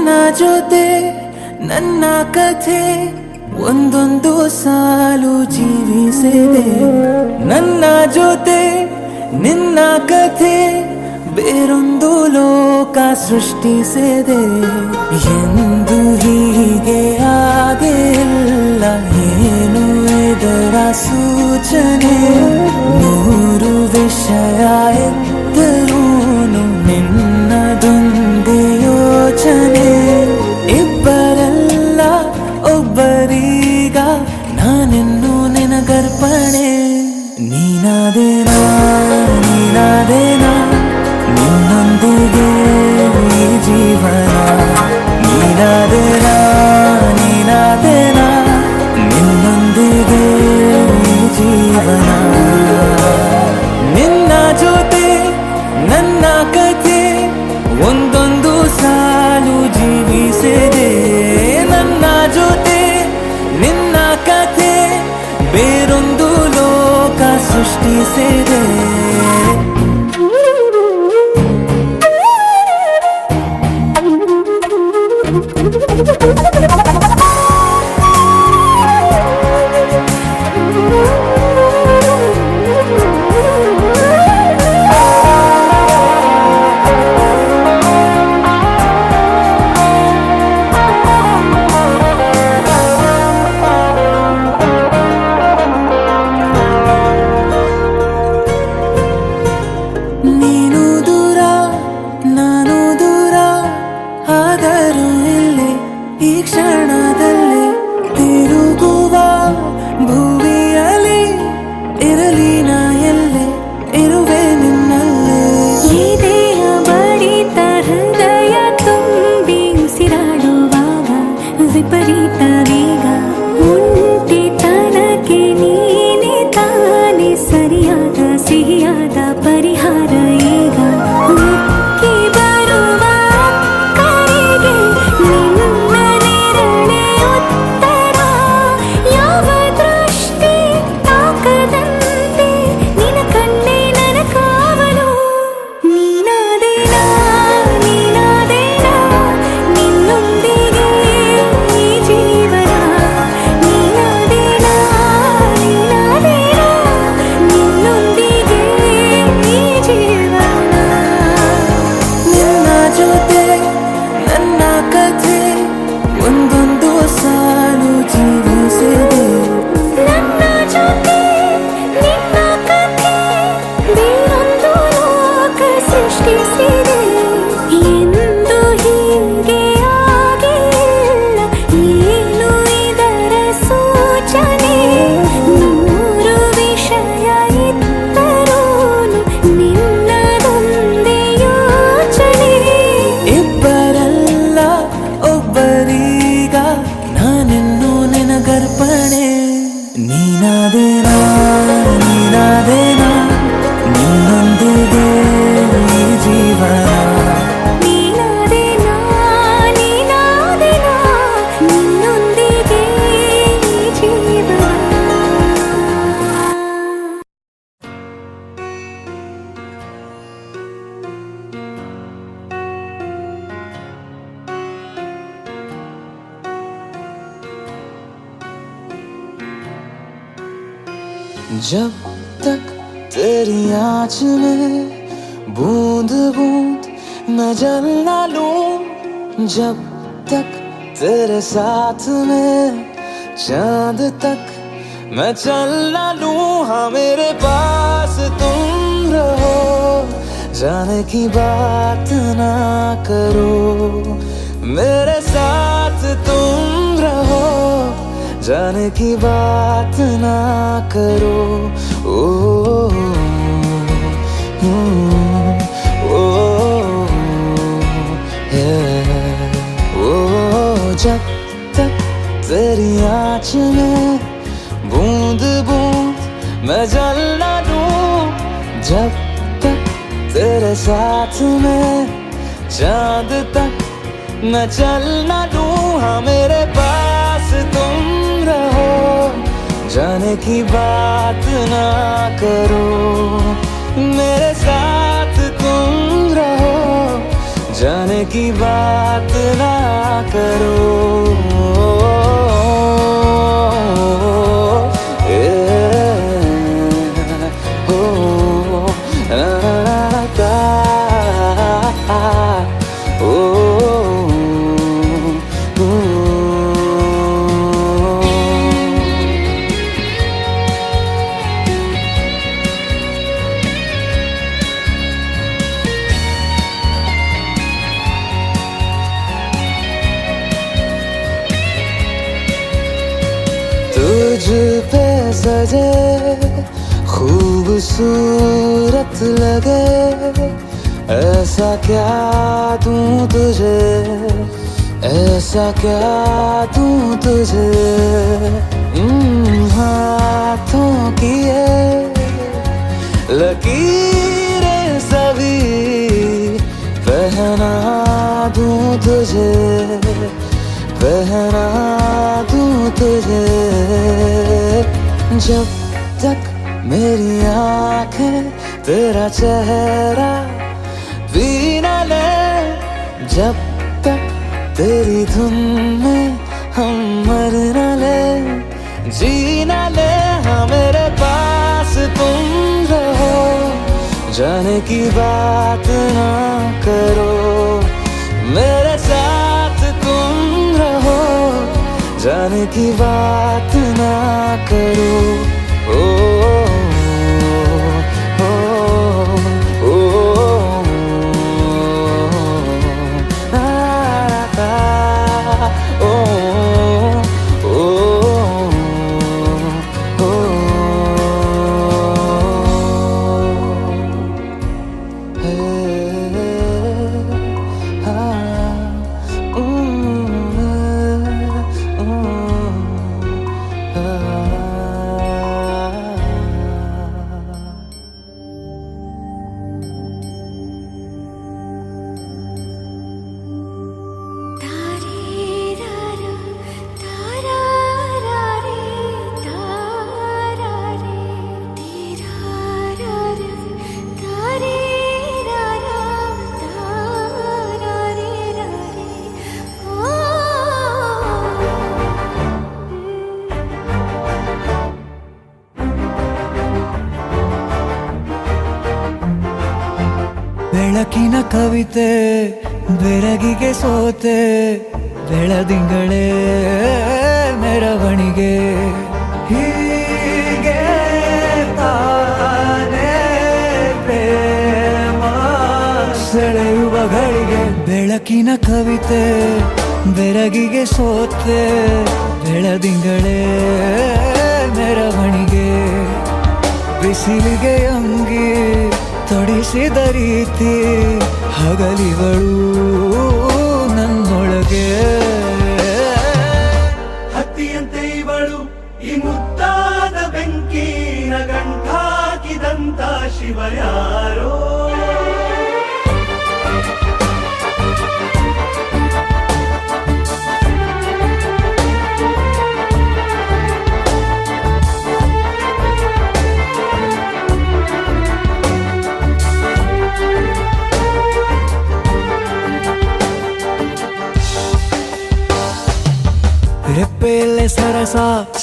ನನ್ನ ಜೊತೆ ನನ್ನ ಕಥೆ ಒಂದೊಂದು ಸಾಲು ಜೀವಿಸಿದೆ. ನನ್ನ ಜೊತೆ ನಿನ್ನ ಕಥೆ ಬೇರೊಂದು ಲೋಕ ಸೃಷ್ಟಿಸಿದೆ. ಎಂದು ಹೀಗೆ ಆಗಿಲ್ಲ, ಏನು ಇದರ ಸೂಚನೆ? ನೂರು ವಿಷಯ ಇದ್ದರೂನು ನಿನ್ನದೊಂದೇ ಯೋಚನೆ. ಇಬ್ಬರಲ್ಲ ಒಬ್ಬರೀಗ ನಾನಿನ್ನು ನಿನಗರ್ಪಣೆ. ನೀನಾದೇನಾ ನೀನಾದೇನಾ ನಿನ್ನೊಂದಿಗೆ ಈ ಜೀವನ. ನೀನಾದೇನಾ ನೀನಾದೇನಾ ನಿನ್ನೊಂದಿಗೆ ಈ ಜೀವನ. ನಿನ್ನ ಜೊತೆ ನನ್ನ ಕಥೆ ಒಂದೊಂದು ಸಾಲು ಜೀವಿಸಿದೆ. ನನ್ನ ಜೊತೆ ನಿನ್ನ ಕಥೆ ಬೇರೊಂದು ಲೋಕ ಸೃಷ್ಟಿಸಿದೆ. ಈ ಕ್ಷಣದಲ್ಲಿ ತಿರುಗುವ ಭೂಮಿಯಲ್ಲಿ ಇರಲಿ ನಾ ಎಲ್ಲೆ ಇರುವೆ ನಿನ್ನಲ್ಲೇ. ಈ ದೇಹ ಬಡಿತ ಹೃದಯ ತುಂಬಿ ಉಸಿರಾಡುವಾಗ ವಿಪರೀತ ವೇಗ. ಒಂಟಿತನಕ್ಕೆ ನೀನೆ ತಾನೆ ಸರಿಯಾದ ಸಿಹಿಯಾದ ಪರಿಹಾರ ಈಗ. ಉಕ್ಕಿ ಬರುವ ಕರೆಗೆ ನಿನ್ನ ನೆರಳೆ ಉತ್ತರ. ಯಾವ ದೃಷ್ಟಿ ತಾಕದಂತೆ ನಿನ ಕಣ್ಣೆ ನನ್ನ ಕಾವಲು. ನೀನಾದೇನಾ ನೀನಾದೇನಾ ನಿನ್ನೊಂದಿಗೆ ಈ ಜೀವನ. ನೀನಾದೇನಾ ನೀನಾದೇನಾ ನಿನ್ನೊಂದಿಗೆ ಈ ಜೀವನ. ನಿನ್ನ ಜೊತೆ ನನ್ನ ಕಥೆ ಒಂದೊಂದು ಸಾಲು ಜೀವಿಸಿದೆ. ನನ್ನ ಜೊತೆ ನಿನ್ನ ಕಥೆ ಬೇರೊಂದು ಲೋಕ ಸೃಷ್ಟಿಸಿದೆ. ಎಂದು ಹೀಗೆ ಆಗಿಲ್ಲ, ಏನು ಇದರ ಸೂಚನೆ? ನೂರು ವಿಷಯ ಇದ್ದರೂನು ನಿನ್ನದೊಂದೇ ಯೋಚನೆ. ಇಬ್ಬರಲ್ಲ ಒಬ್ಬರೀಗ ನಾನಿನ್ನು ನಿನಗರ್ಪಣೆ. ನೀನಾದೇನಾ ನೀನಾದೇನಾ ನಿನ್ನೊಂದಿಗೆ ಈ ಜೀವನ. ನೀನಾದೇನಾ ನೀನಾದೇನಾ ನಿನ್ನೊಂದಿಗೆ ಈ ಜೀವನ. जब तक तेरी आँच में बूंद बूंद मैं जल ना लूं, जब तक तेरे साथ में चांद तक मैं चल ना लूं. हाँ मेरे पास तुम रहो, जाने की बात ना करो. मेरे साथ तुम रहो, जाने की बात ना करो. ओ, ओ, ओ, जब तक तेरी आँच में बूंद बूंद मैं जल ना लूं, जब तक तेरे साथ में चांद तक मैं चल ना लूं. हाँ मेरे पास तुम रहो, जाने की बात ना करो. मेरे साथ तुम रहो, जाने की बात ना करो तुझ पे सजे खूबसूरत लगे ऐसा क्या दूं तुझे ऐसा क्या दूं तुझे हाथों की ये लकीरें सभी पहना दूं तुझे पहना दूं तुझे जब तक मेरी आंखें तेरा चेहरा भी न ले जब तक तेरी धुन में हम मर न ले जी न ले हाँ मेरे पास तुम रहो जाने की बात ना करो मेरे साथ तुम रहो जाने की बात ना करो ओ ओ ओ ओ ಬೆಳಕಿನ ಕವಿತೆ ಬೆರಗಿಗೆ ಸೋತೆ ಬೆಳದಿಂಗಳೇ ಮೆರವಣಿಗೆ ಹೀಗೆ ತಾನೇ ಪ್ರೇಮ ಸೆಳೆಯುವ ಗಳಿಗೆ ಬೆಳಕಿನ ಕವಿತೆ ಬೆರಗಿಗೆ ಸೋತೆ ಬೆಳದಿಂಗಳೇ ಮೆರವಣಿಗೆ ಬಿಸಿಲಿಗೆ ಅಂಗಿ ತೊಡಿಸಿದ ರೀತಿ ಹಗಲಿಗಳು ನನ್ನೊಳಗೆ ಹತ್ತಿಯಂತೆ ಇವಳು ಈ ಮುದ್ದಾದ ಬೆಂಕಿನ ಗಂಟಾಕಿದಂತ ಶಿವ ಯಾರೋ ರೆಪ್ಪೆಯಲ್ಲೇ ಸರಸ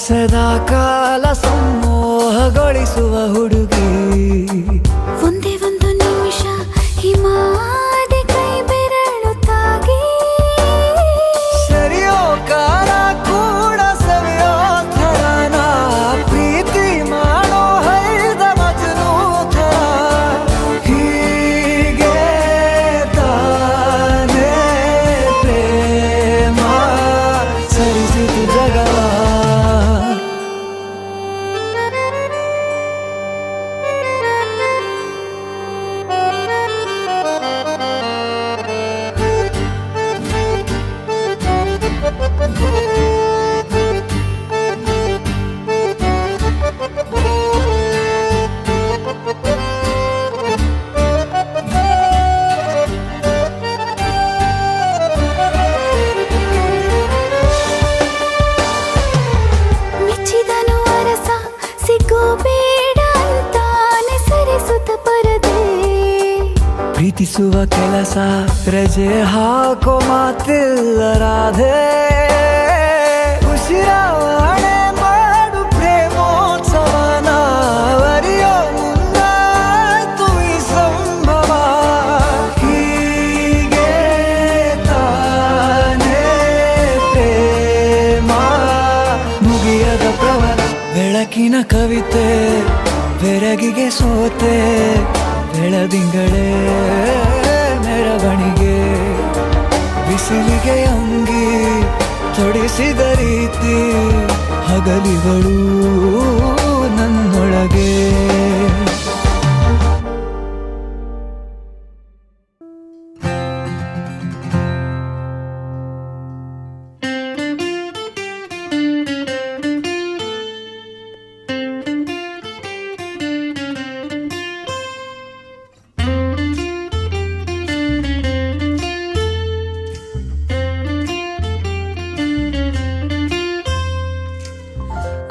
ಸದಾ ಕಾಲ ಸಂಮೋಹಗೊಳಿಸುವ ಹುಡುಗಿ ಒಂದೇ ಒಂದು ನಿಮಿಷ ಹಿಮಾದಿ ಕೈ ಬೆರಳು ತಾಗಿ ಸರಿಯೋ ಕಾಲ ಕೂಡ ಸವಿಯೋ ಥರನ ಪ್ರೀತಿ ಮಾಡೋ ಹೈದ ಮಜನು ಥರ ಹೀಗೆ ತಾನೇ ಪ್ರೇಮ ಸರಿಸಿತು ಜಗವ ಪ್ರೀತಿಸುವ ಕೆಲಸ ರಜೆ ಹಾಕೋ ಮಾತಿಲ್ಲರಾಧೆ ಉಸಿರಾವಣೆ ಮಾಡು ಪ್ರೇಮೋತ್ಸವನ ಅರಿಯೋ ಮುಂದಾಯ್ತು ಈ ಸಂಭವ ಹೀಗೆ ತಾನೇ ಪ್ರೇಮ ಮುಗಿಯದ ಪ್ರವರ ಬೆಳಕಿನ ಕವಿತೆ ಬೆರಗಿಗೆ ಸೋತೆ ಬೆಳದಿಂಗಳೇ ಮೆರವಣಿಗೆ ಬಿಸಿಲಿಗೆ ಅಂಗಿ ತೊಡಿಸಿದ ರೀತಿ ಹಗಲಿಗಳು ನನ್ನೊಳಗೆ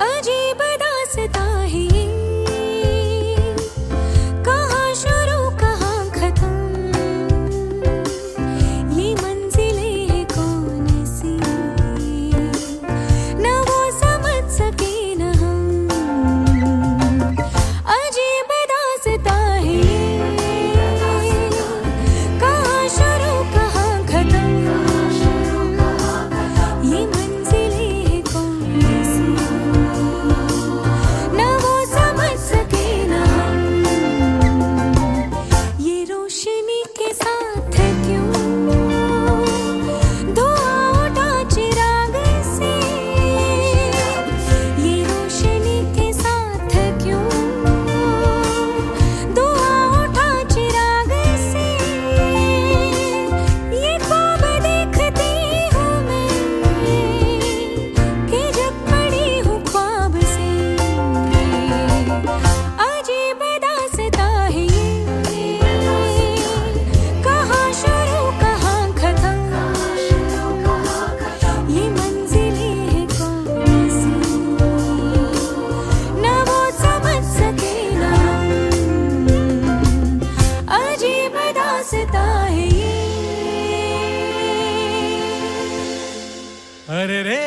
अजीब दास्तां है ये, कहाँ शुरू कहाँ खत्म, ये मंजिलें हैं कौन सी, न वो समझ सके न हम। अजीब दास्तां है ये, कहाँ शुरू कहाँ खत्म, ये मंजिलें हैं कौन सी, न वो समझ सके न हम। ये रोशनी के साथ क्यों धुआं उठा चिराग से, ये रोशनी के साथ क्यों धुआं उठा चिराग से, ये ख्वाब देखती हूँ मैं कि जब पड़ी हूँ ख्वाब से। अजीब दास्तां है ये, कहाँ शुरू कहाँ खत्म, ये मंजिलें हैं कौन सी, न वो समझ सके न हम। अजीब दास्तां है ये। अरे रे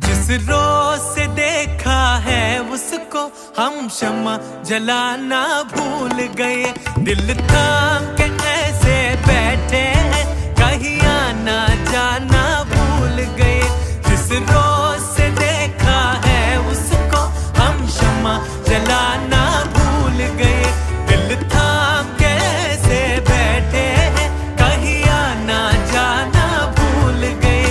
जिस रोज से देखा है उसको हम शम्मा जलाना भूल गए, दिल थाम के ऐसे बैठे हैं कहीं आना जाना भूल गए। जिस रोज से देखा है उसको हम शम्मा जलाना भूल गए, दिल थाम के ऐसे बैठे हैं कहीं आना जाना भूल गए।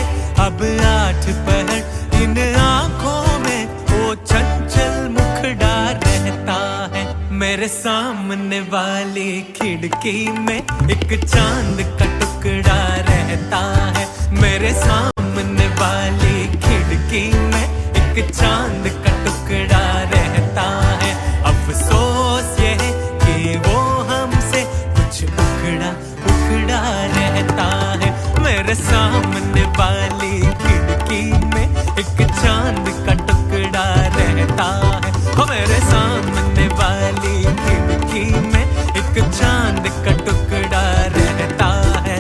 अब 8 पहर इन आंखों में वो चंचल मुखड़ा रहता है, मेरे सामने वाली खिड़की में एक चांद का टुकड़ा रहता है, मेरे सामने वाली खिड़की में एक चांद का टुकड़ा रहता है। अफसोस ये है कि वो हमसे कुछ उखड़ा उखड़ा रहता है, मेरे सामने वाली खिड़की में एक चांद का टुकड़ा रहता है, हो मेरे सामने वाली खिड़की में एक चांद का टुकड़ा रहता है।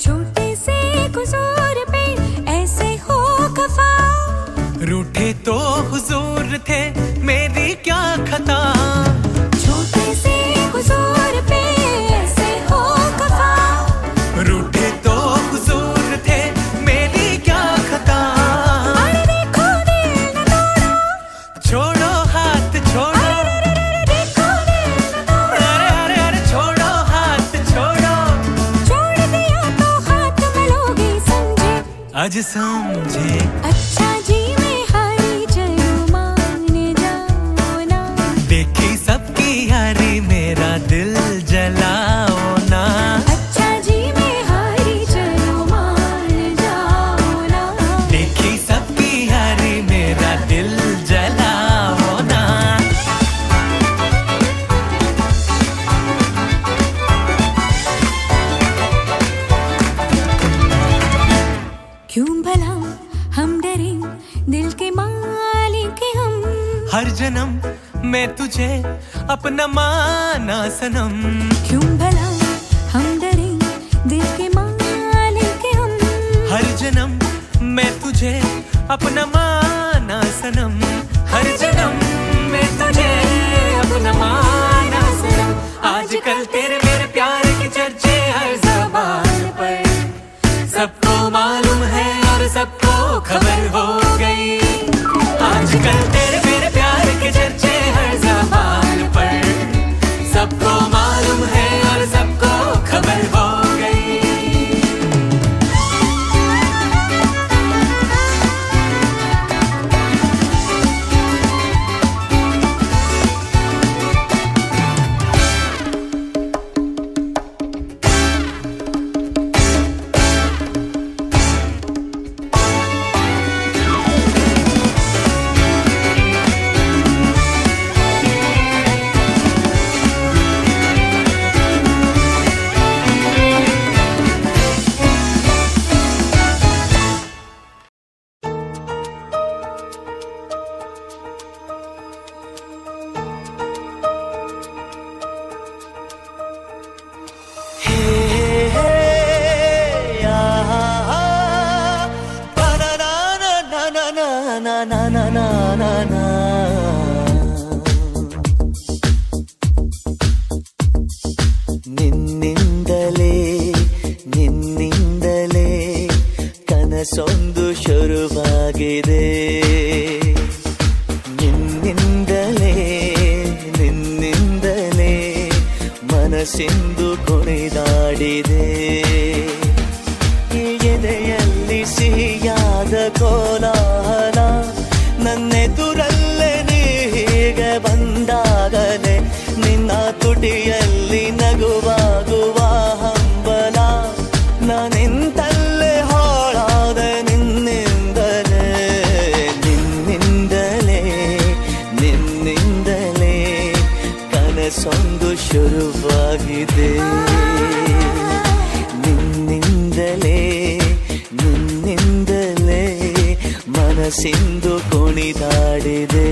छोटे से कसूर पे ऐसे हो खफा, रूठे तो हुजूर थे मेरी क्या खता, छोटे से कसूर पे ऐसे हो खफा, रूठे तो हुजूर थे मेरी क्या खता। अरे देखो दिल न तोड़ो, छोड़ो हाथ छोड़ो, देखो दिल न तोड़ो, अरे अरे अरे छोड़ो हाथ छोड़ो, छोड़ दिया तो हाथ मिलोगे समझे, आज समझे। अच्छा जी मैं हारी चलो मान जाओ ना, देखी सबकी यारी मेरा दिल जलाओ ना, अच्छा जी मैं हारी चलो मान जाओ ना, देखी सबकी यारी मेरा दिल जलाओ ना। जन्म मैं तुझे अपना माना सनम। क्यों भला हम डरे दिल के मालिक हम। हर जन्म मैं तुझे अपना माना सनम। हर जन्म मैं तुझे अपना माना सनम। आजकल तेरे मेरे प्यार के चर्चे हर ज़बान पर, सबको मालूम है और सबको खबर हो गई। आजकल तेरे मेरे प्यार के चर्चे हर ज़बान पर, सबको मालूम है और सबको खबर हो गई। ನಿನ್ನಿಂದಲೇ ಕನಸೊಂದು ಶುರುವಾಗಿದೆ. ನಿನ್ನಿಂದಲೇ ಮನಸ್ಸಿಂದು ಕುಣಿದಾಡಿದೆ. ಎದೆಯಲ್ಲಿ ಸಿಹಿಯಾದ ಕೋಲಾಹಲ, ನನ್ನೆದುರಲ್ಲೇ ನೀ ಹೀಗೆ ಬಂದಾಗಲೇ ನಿನ್ನ ತುಟಿಯಲ್ಲಿ ನಗುವಾಗುವ ಹಂಬಲ. ನಾನಿಂತಲ್ಲೇ ಹಾಳಾದ ನಿನ್ನಿಂದಲೇ ಕನಸೊಂದು ಶುರುವಾಗಿದೆ. ನಿನ್ನಿಂದಲೇ ಮನಸ್ಸಿಂದು ಕುಣಿದಾಡಿದೆ.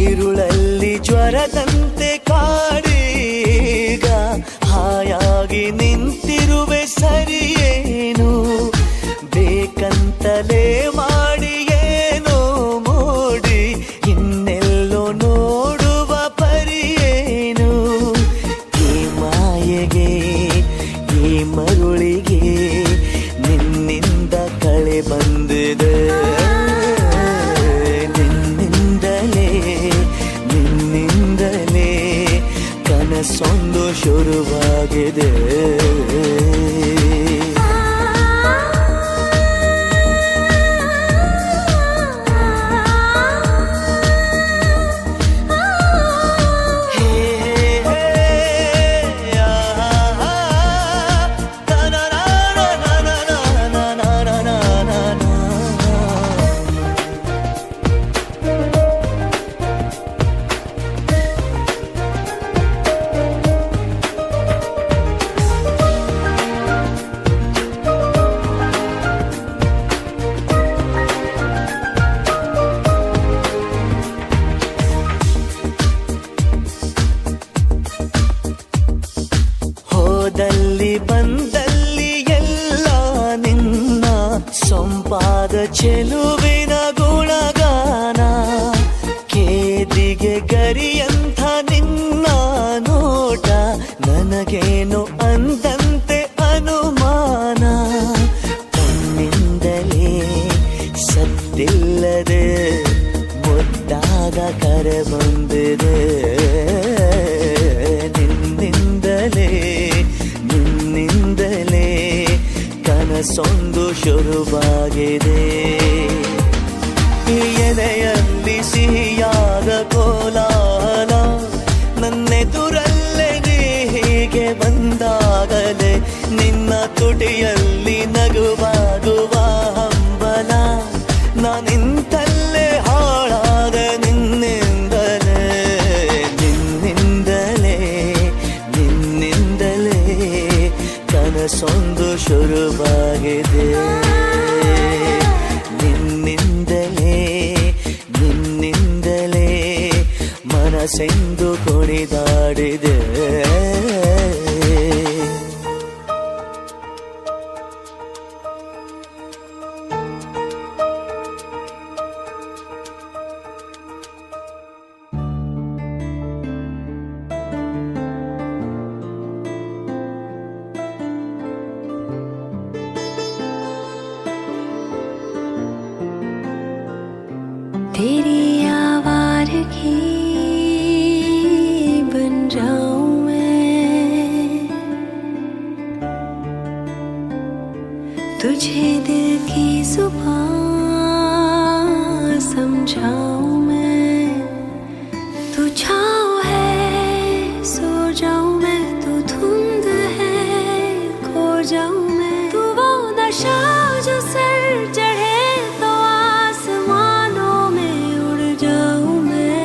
ഇരുളಲ್ಲಿ ಜ್ವರದಂತೆ ಕಾಡೀಗ ಹಾಯಾಗಿ ನಿಂತಿರುವೆ ಸರಿಯೇನು. ಬೇಕಂತಲೇ ಮಾಡಿ ಏನೋ ಮೋಡಿ ಇನ್ನೆಲ್ಲೋ ನೋಡುವ ಪರಿಯೇನು. ಈ ಮಾಯೆಗೆ ಈ ಮರುಳಿಗೆ ನಿನ್ನಿಂದ ಕಳೆ ಬಂದಿದೆ. ನಿನ್ನಿಂದಲೇ ಕನಸೊಂದು ಶುರುವಾಗಿದೆ. ಹೋದಲ್ಲಿ ಬಂದಲ್ಲಿ ಎಲ್ಲ ನಿನ್ನ ಸೊಂಪಾದ ಚೆಲುವಿನ ಗುಣಗಾನ. ಕೇದಿಗೆ ಗರಿಯಂಥ ನಿನ್ನ ನೋಟ ನನಗೇನು ಅಂದಂತೆ ಅನುಮಾನ. ಕಣ್ಣಿಂದಲೇ ಸದ್ದಿಲ್ಲದೆ ಮುದ್ದಾದ ಕರೆ ಬಂದಿದೆ. ಶುರುವಾಗಿದೆ. ಎದೆಯಲ್ಲಿ ಸಿಹಿಯಾದ ಕೋಲಾಹಲ, ನನ್ನೆದುರಲ್ಲೇ ನೀ ಹೀಗೆ ಬಂದಾಗಲೇ ನಿನ್ನ ತುಟಿಯಲ್ಲಿ ನಗುವಾಗುವ ಹಂಬಲ. ನಾನಿಂತಲ್ಲೇ ಹಾಳಾದ ನಿನ್ನಿಂದಲೇ, ನಿನ್ನಿಂದಲೇ, ನಿನ್ನಿಂದಲೇ ಕನಸೊಂದು ಶುರುವಾಗಿದೆ. ನಿನ್ನಿಂದಲೇ, ನಿನ್ನಿಂದಲೇ ಮನಸ್ಸೆಂದು ಕುಣಿದಾಡಿದೆ. तेरी आवारगी बन जाऊं मैं, तुझे दिल की जुबान समझाऊं मैं. तू छाँव है सो जाऊं मैं, तू धुंध है खो जाऊं मैं. तू वो नशा जो सर चढ़े तो आसमानों में उड़ जाऊं मैं.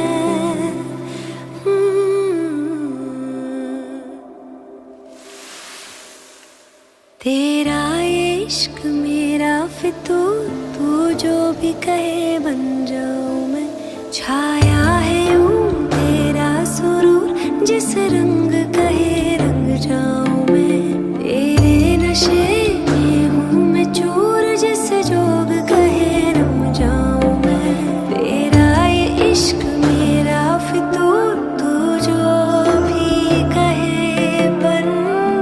तेरा इश्क मेरा फितूर, तू जो भी कहे बन जाऊं मैं. छाया है यूं तेरा सुरूर, जिस रंग कहे रंग जाऊं मैं. तेरे नशे में हूँ मैं चूर, जिस जोग कहे रम जाऊं मैं. तेरा ये इश्क मेरा फितूर, तू जो भी कहे बन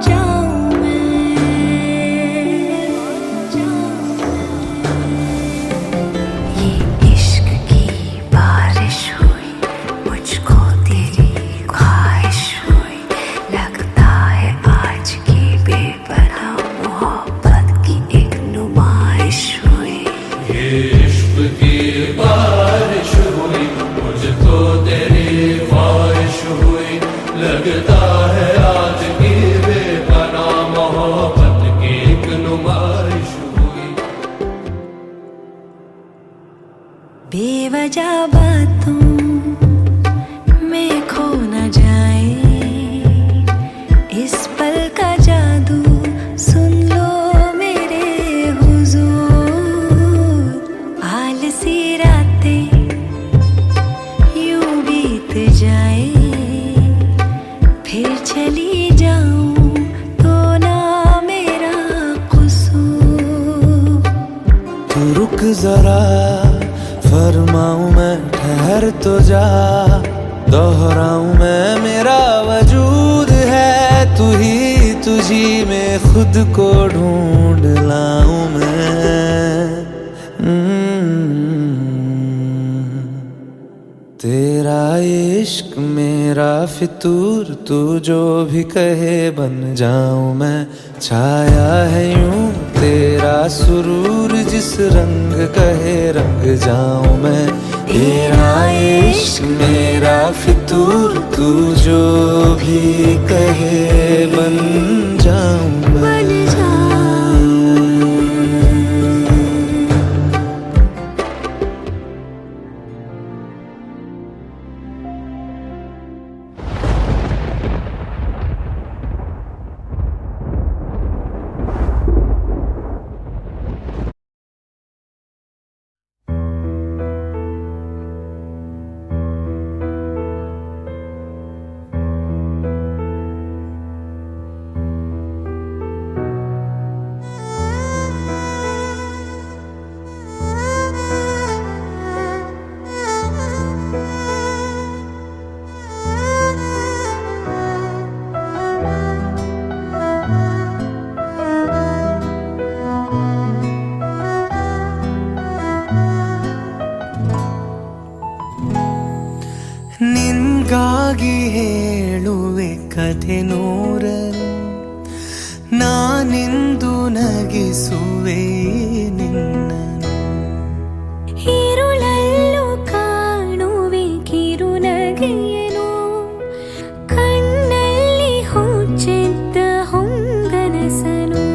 जाऊं मैं. ये इश्क की बारिश हुई, मुझको तेरी ख्वाहिश हुई. लगता है आज की बेपनाह मोहब्बत की एक नुमाइश हुई. ये इश्क की बारिश हुई, मुझको तेरी ख्वाहिश हुई. लगता है आज की बेपनाह मोहब्बत की एक नुमाइश हुई. बेवजह बातों में खो न जाए, इस पल का जादू सुन लो मेरे हुजूर. आलसी रातें यूं बीत जाए, फिर चली जाऊं तो ना मेरा कसूर. तू रुक जरा फरमाऊं मैं, ठहर तो जा दोहराऊं मैं. मेरा वजूद है तू ही, तुझी में खुद को ढूंढ लाऊं मैं. तेरा इश्क मेरा फितूर, तू जो भी कहे बन जाऊं मैं. छाया है यूं तेरा सुरूर, जिस रंग कहे रंग जाऊं मैं. तेरा इश्क मेरा फितूर, तू जो भी कहे बन जाऊं मैं. ನಿನ್ಗಾಗಿ ಹೇಳುವೆ ಕಥೆ ನೂರನು, ನಾನಿಂದು ನಗಿಸುವೆ ನಿನ್ನನು. ഇരുളല്ലു കാണുವೆ ಕಿರುನಗೆಯನು, ಕಣ್ಣಲ್ಲಿ ಹುಚ್ಚಿದ್ದ ಹೊಂಗನಸನು.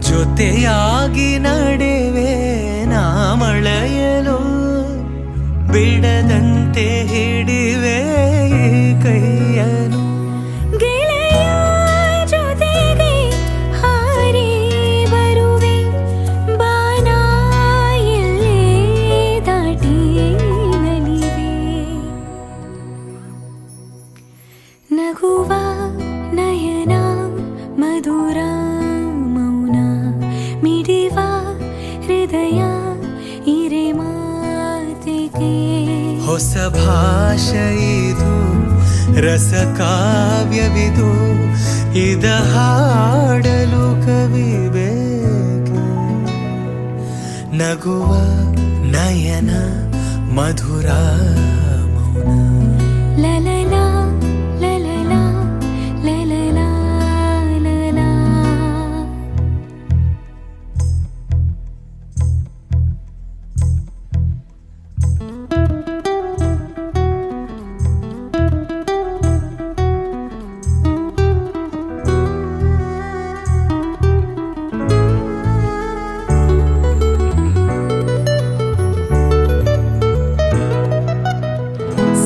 ಜೊತೆಯಾಗಿ ನಡೆವೆ ನಾ ಮಳೆಯಲು, ಬಿಡದಂತೆ ಹಿಡಿವೆ ಕೈಯನು. ಗೆಳೆಯ ಜೊತೆಗೆ ಹಾರಿ ಬರುವೆ, ಬಾನ ಎಲ್ಲೇ ದಾಟಿ ನಲಿವೆ. ನಗುವ ನಯನ ಮಧುರ ಮೌನ, ಮಿಡಿವ ಹೃದಯ ಹಿರೆ ಮಾತಿಗೆ. ಹೊಸ ಭಾಷೆ ಇದು, ರಸ ಕಾವ್ಯವಿದು, ಇದ ಹಾಡಲು ಕವಿ ಬೇಕು. ನಗುವ ನಯನ ಮಧುರ ಮೌನ. ಲಲಲಾ ಲಲಲಾ ಲಲಲಾ ಲಲಾ.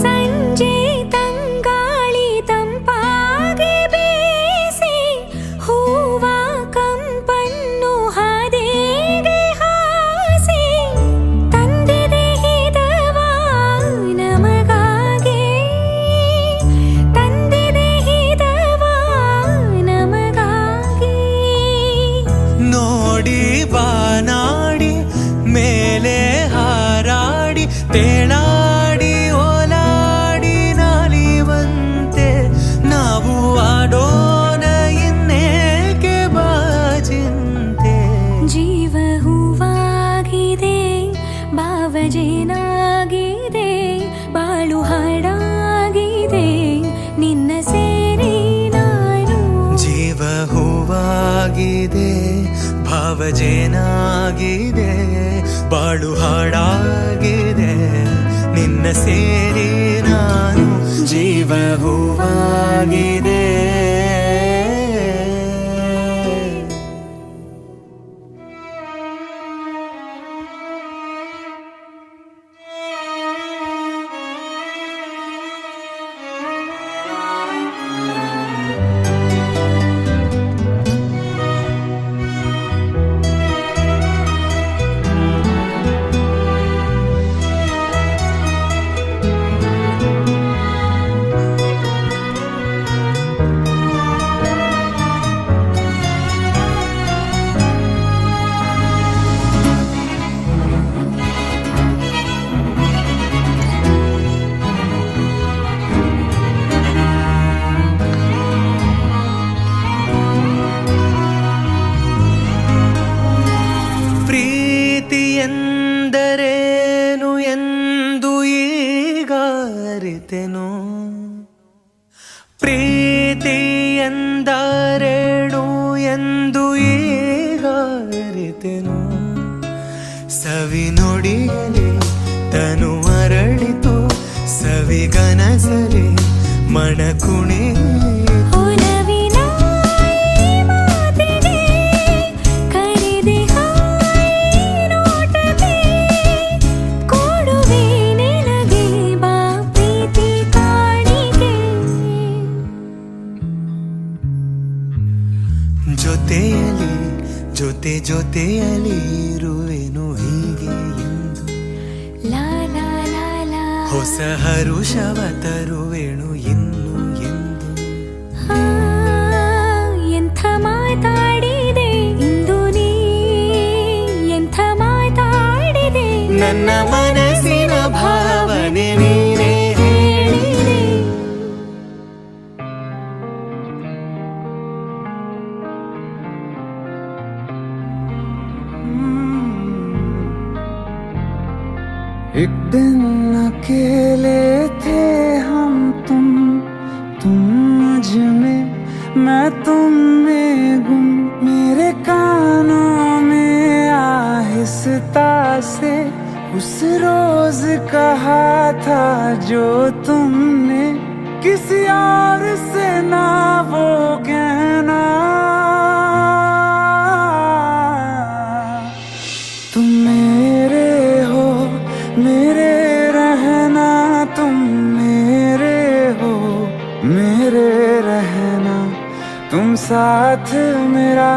ಸಂಜೆ ತಂಗಾಳಿ ತಂಪಾಗಿ ಬೀಸಿ, ಹೂವ ಕಂಪನ್ನು ಹಾದಿಗೆ ಹಾಸಿ, ತಂದಿದೆ ಹಿತವ ನಮಗಾಗಿ, ತಂದಿದೆ ಹಿತವ ನಮಗಾಗಿ. ನೋಡಿ ಬಾನಾಡಿ ಮೇಲೆ ಹಾರಾಡಿ, ತೇಲಾಡಿ ಓಲಾಡಿ ನಾಲಿವಂತೆ, ನಾವು ಆಡೋಣ ಇನ್ನೇಕೆ ಬಾಜಿಂತೆ. ಜೀವ ಹೂವಾಗಿದೆ, ಭಾವಜೇನಾಗಿದೆ, ಬಾಳು ಹಾಡಾಗಿದೆ, ನಿನ್ನ ಸೇರಿ ನಾನು. ಜೀವ ಹೂವಾಗಿದೆ, ಭಾವಜೇನಾಗಿದೆ, ಬಾಳು ಹಾಡಾಗಿದೆ, ನಿನ್ನ ಸೇರಿ ನಾನು. ಜೀವ ಹೂವಾಗಿದೆ. ಪ್ರೀತಿ ಎಂದರೇನು ಎಂದು ಈಗ ಅರಿತೆನು, ಪ್ರೀತಿ ಎಂದರೇನು ಎಂದು ಈಗ ಅರಿತೆನು. ಸವಿ ನುಡಿಯಲಿ ತನು ಅರಳಿತು, ಸವಿಗನಸಲಿ ಮನ ಕುಣಿಯಿತು. ಒಲವಿನ ಈ ಮಾತಿಗೆ ಕರೆದೆ ಹಾಯಿ ನೋಟಕ್ಕೆ, ಕೊಡುವೆ ನಿನಗೆ ಬಾ ಪ್ರೀತಿ ಕಾಣಿಕೆ. ಜೊತೆಯಲಿ ಜೊತೆಯಲಿ ಇರುವೆನು ಹೀಗೆ ಎಂದು, ಲಾ ಲಾ ಲಾ ಲಾ. ಹೊಸ ಹರುಷವ ತರುವೆನು ಇನ್ನು ಎಂದು. ಎಂಥ ಮಾತಾಡಿದೆ ಇಂದು ನೀ, ಎಂಥ ಮಾತಾಡಿದೆ. ನನ್ನ ಮನಸ್ಸಿನ ಭಾವನೆ ನೀನೇ ಹೇಳಿದೆ. एक दिन अकेले थे हम तुम मुझ में, मैं तुम में उस रोज कहा था जो तुमने किसी और से ना वो कहना। तुम मेरे हो मेरे रहना, तुम मेरे हो मेरे रहना, तुम साथ मेरा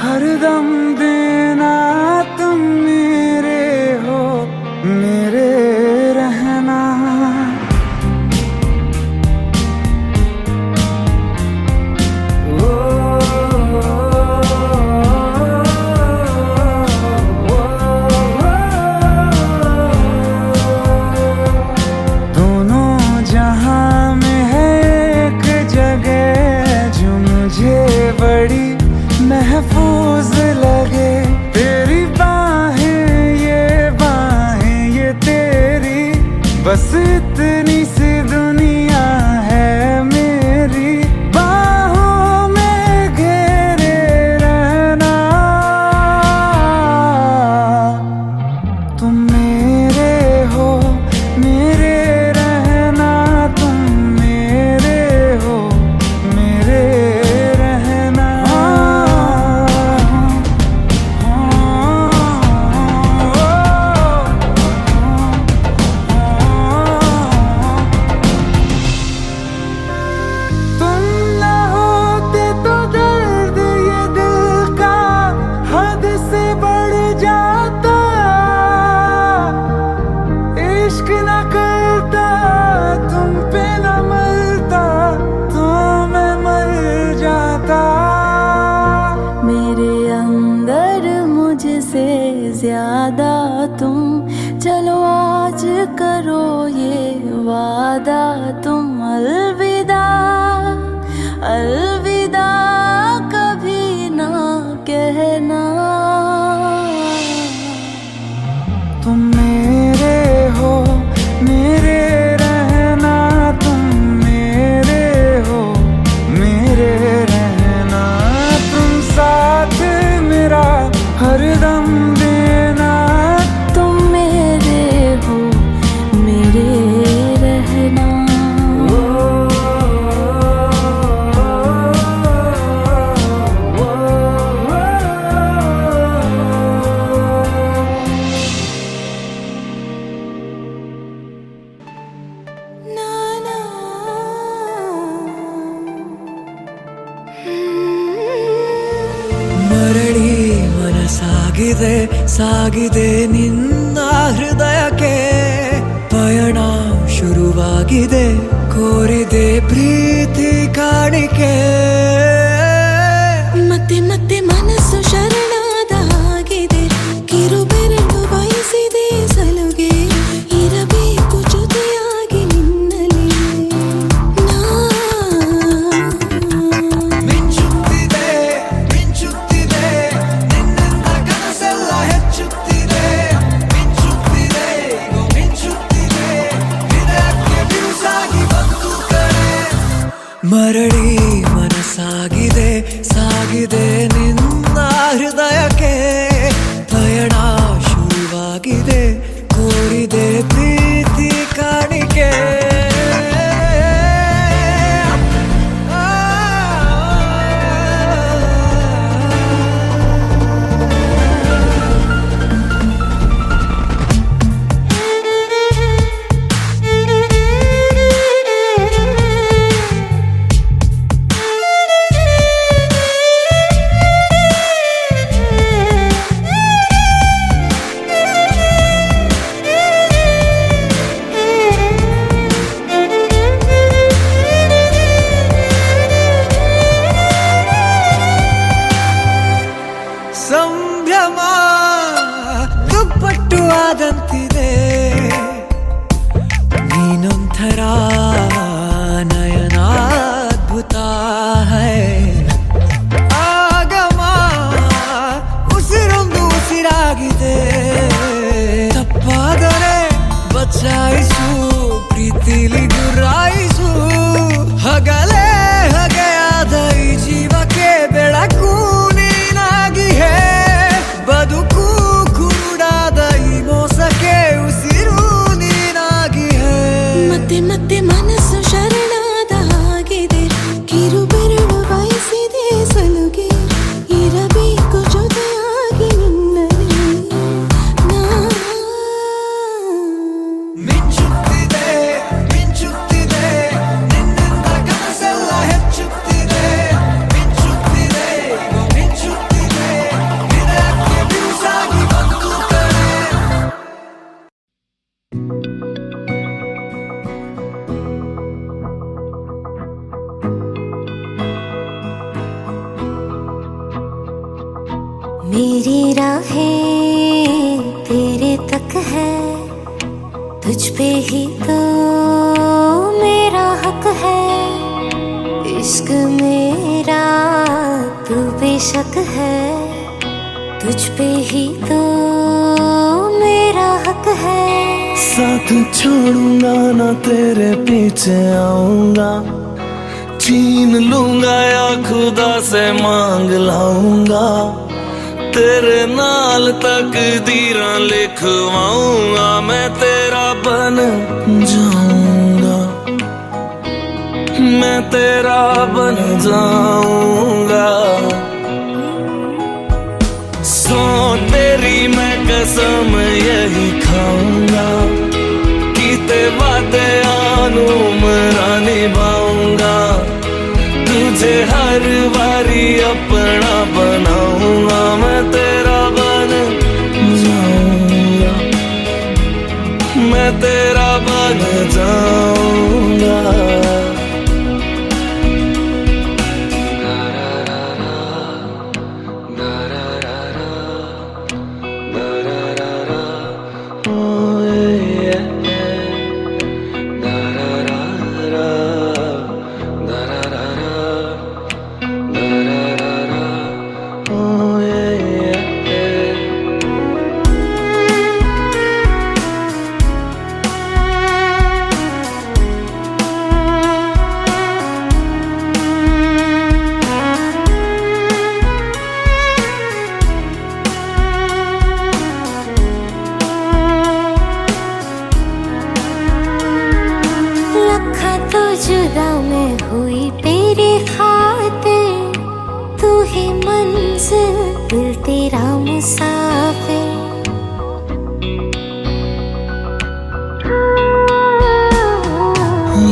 हरदम देना। तुम मेरे हो मेरे रहना। दोनों जहां में है एक जगह जो मुझे बड़ी महफूज लगे। तेरी बाहें ये तेरी, बस इतनी सी दुनिया है मेरी। बाहों में घेरे रहना। तुम मेरे हो मेरे रहना, तुम मेरे हो मेरे रहना। तुम ना होते तो दर्द ये दिल का हद से बढ़ जाता। इश्क न करता, तुम पे न मरता, तो मैं मर जाता। मेरे अंदर मुझसे ज्यादा तुम, चलो आज करो ये वादा। तुम अलविदा अलविदा कभी ना कहना। तुम मेरे हो मेरे रहना, तुम मेरे हो मेरे रहना, तुम साथ मेरा हरदम देना। तुम मेरे हो मेरे रहना। ना ना ಮರಳಿ ಮನಸಾಗಿದೆ ಸಾಗಿದೆ ನಿನ್ನ ಹೃದಯಕ್ಕೆ. ಪಯಣ ಶುರುವಾಗಿದೆ ಕೋರಿದೆ ಪ್ರೀತಿ ಕಾಣಿಕೆ. ಮತ್ತೆ ಮತ್ತೆ ಮನಸ್ಸು ಶರಣಾದ ಹಾಗಿದೆ, ಕಿರುಬೆರಳು ಬಯಸಿದೆ ಸಲುಗೆ. ಇರಬೇಕು ಜೊತೆಯಾಗಿ ನಿನ್ನಲ್ಲಿ ನಾ. ಮಿಂಚುತ್ತಿದೆ ಮಿಂಚುತ್ತಿದೆ ನಿನ್ನಿಂದ ಕನಸೆಲ್ಲ ಹೆಚ್ಚುತ್ತಿದೆ. ಮಿಂಚುತ್ತಿದೆ ಮಿಂಚುತ್ತಿದೆ ಹೃದಯಕ್ಕೆ ಬಿರುಸಾಗಿ ಬಂತು ಕರೆ. ಮರಳಿ ಮನಸಾಗಿದೆ ಸಾಗಿದೆ ನಿನ್ನ ಹೃದಯಕ್ಕೆ. ಪಯಣ ಶುರುವಾಗಿದೆ ಕೋರಿದೆ ಪ್ರೀತಿ ಕಾಣಿಕೆ. मेरी राहें तेरे तक है, तुझ पे ही तो मेरा हक है। इश्क मेरा तू बेशक है, तुझ पे ही तो मेरा हक है। साथ छोड़ूंगा ना तेरे पीछे आऊंगा, छीन लूंगा या खुदा से मांग लाऊंगा। तेरे नाल तकदीरां लिखवाऊंगा, मैं तेरा बन जाऊंगा, मैं तेरा बन जाऊंगा। सो तेरी मैं कसम यही खाऊंगा, कीते वादे आनू मरा निभाऊंगा। तुझे हर बारी अपना बनाऊंगा, मैं तेरा बन जाऊंगा, मैं तेरा बन जाऊंगा। जुदा मैं हुई तेरे खातिर, तू ही मंजिल दिल तेरा मुसाफिर।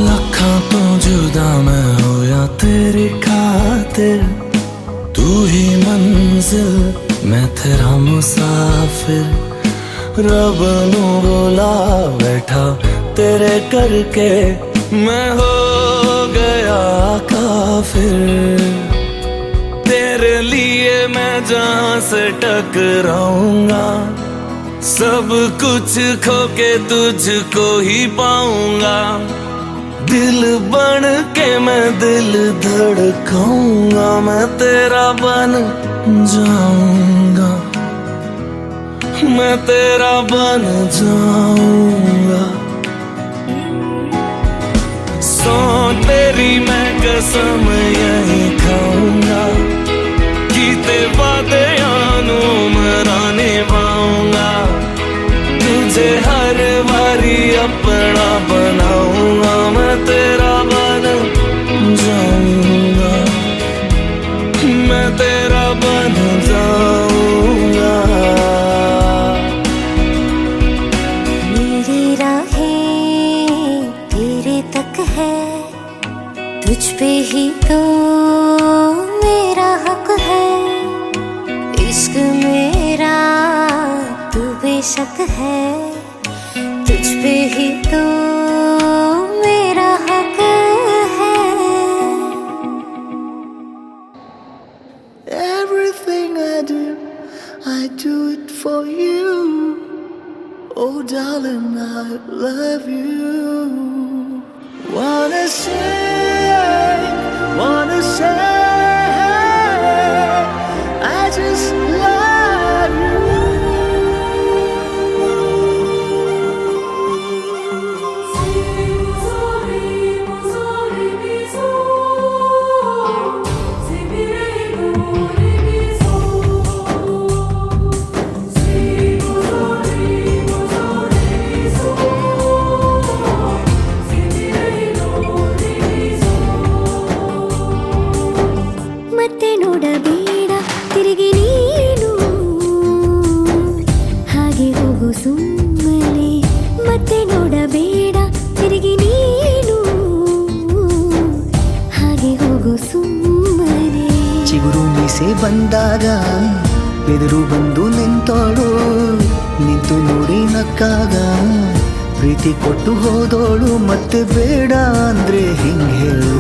लखा तो जुदा मैं होया तेरी खातिर, तू ही मंजिल मैं तेरा मुसाफिर। रब नू बोला बैठा तेरे करके, मैं हो गया काफिर। तेरे लिए मैं जहां से टकराऊंगा, सब कुछ खो के तुझको ही पाऊंगा। दिल बन के मैं दिल धड़काऊंगा, मैं तेरा बन जाऊंगा, मैं तेरा बन जाऊंगा। सो तेरी मैं कसम यही खाऊंगा, कीते वादे आनू मरा निभाऊंगा। तुझे हर बारी अपना बनाऊंगा, मैं तेरा बन जाऊंगा, मैं तेरा बन जाऊंगा। मेरी राहें तेरे तक है, तुझ पे ही तो मेरा हक है। इश्क मेरा तू बेशक है, तुझ पे ही तो मेरा हक है। Everything I do it for you. Oh darling, I love you. Wanna say, I just love you. ಮತ್ತೆ ನೋಡಬೇಡ ತಿರುಗಿ ನೀನು, ಹಾಗೆ ಹೋಗು ಸುಮ್ಮನೆ. ಮತ್ತೆ ನೋಡಬೇಡ ತಿರುಗಿ ನೀನು, ಹಾಗೆ ಹೋಗು ಸುಮ್ಮನೆ. ಚಿಗುರು ಮೀಸೆ ಬಂದಾಗ ಎದುರು ಬಂದು ನಿಂತೋಳು, ನಿಂತು ನೋಡಿ ನಕ್ಕಾಗ ಪ್ರೀತಿ ಕೊಟ್ಟು ಹೋದೋಳು. ಮತ್ತೆ ಬೇಡ ಅಂದ್ರೆ ಹಿಂಗೆ ಹೇಳು.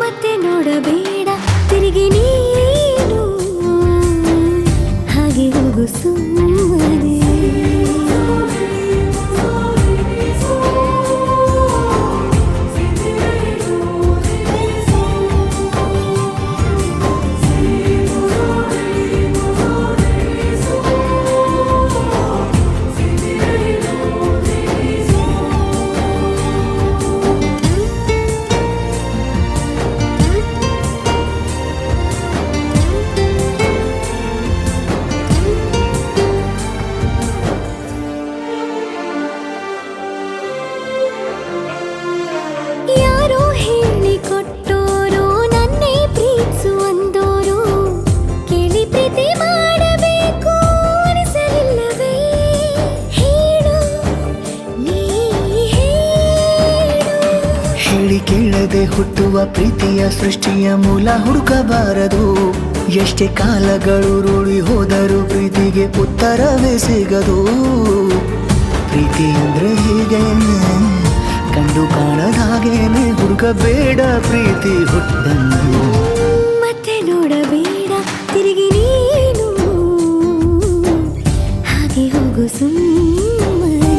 ಮತ್ತೆ ನೋಡಬೇಡ ತಿರುಗಿ ನೀನು, ಪ್ರೀತಿಯ ಸೃಷ್ಟಿಯ ಮೂಲ ಹುಡುಕಬಾರದು. ಎಷ್ಟೇ ಕಾಲಗಳು ರೂಢಿ ಹೋದರೂ ಪ್ರೀತಿಗೆ ಉತ್ತರವೇ ಸಿಗದು. ಪ್ರೀತಿ ಅಂದ್ರೆ ಹೀಗೇನೆ, ಕಂಡು ಕಾಣದ ಹಾಗೇನೆ, ಹುಡುಕಬೇಡ ಪ್ರೀತಿ ಹುಟ್ಟನ್ನು. ಮತ್ತೆ ನೋಡಬೇಡ ತಿರುಗಿ ನೀನು, ಹಾಗೆ ಹೋಗು ಸುಮ್ಮನೆ.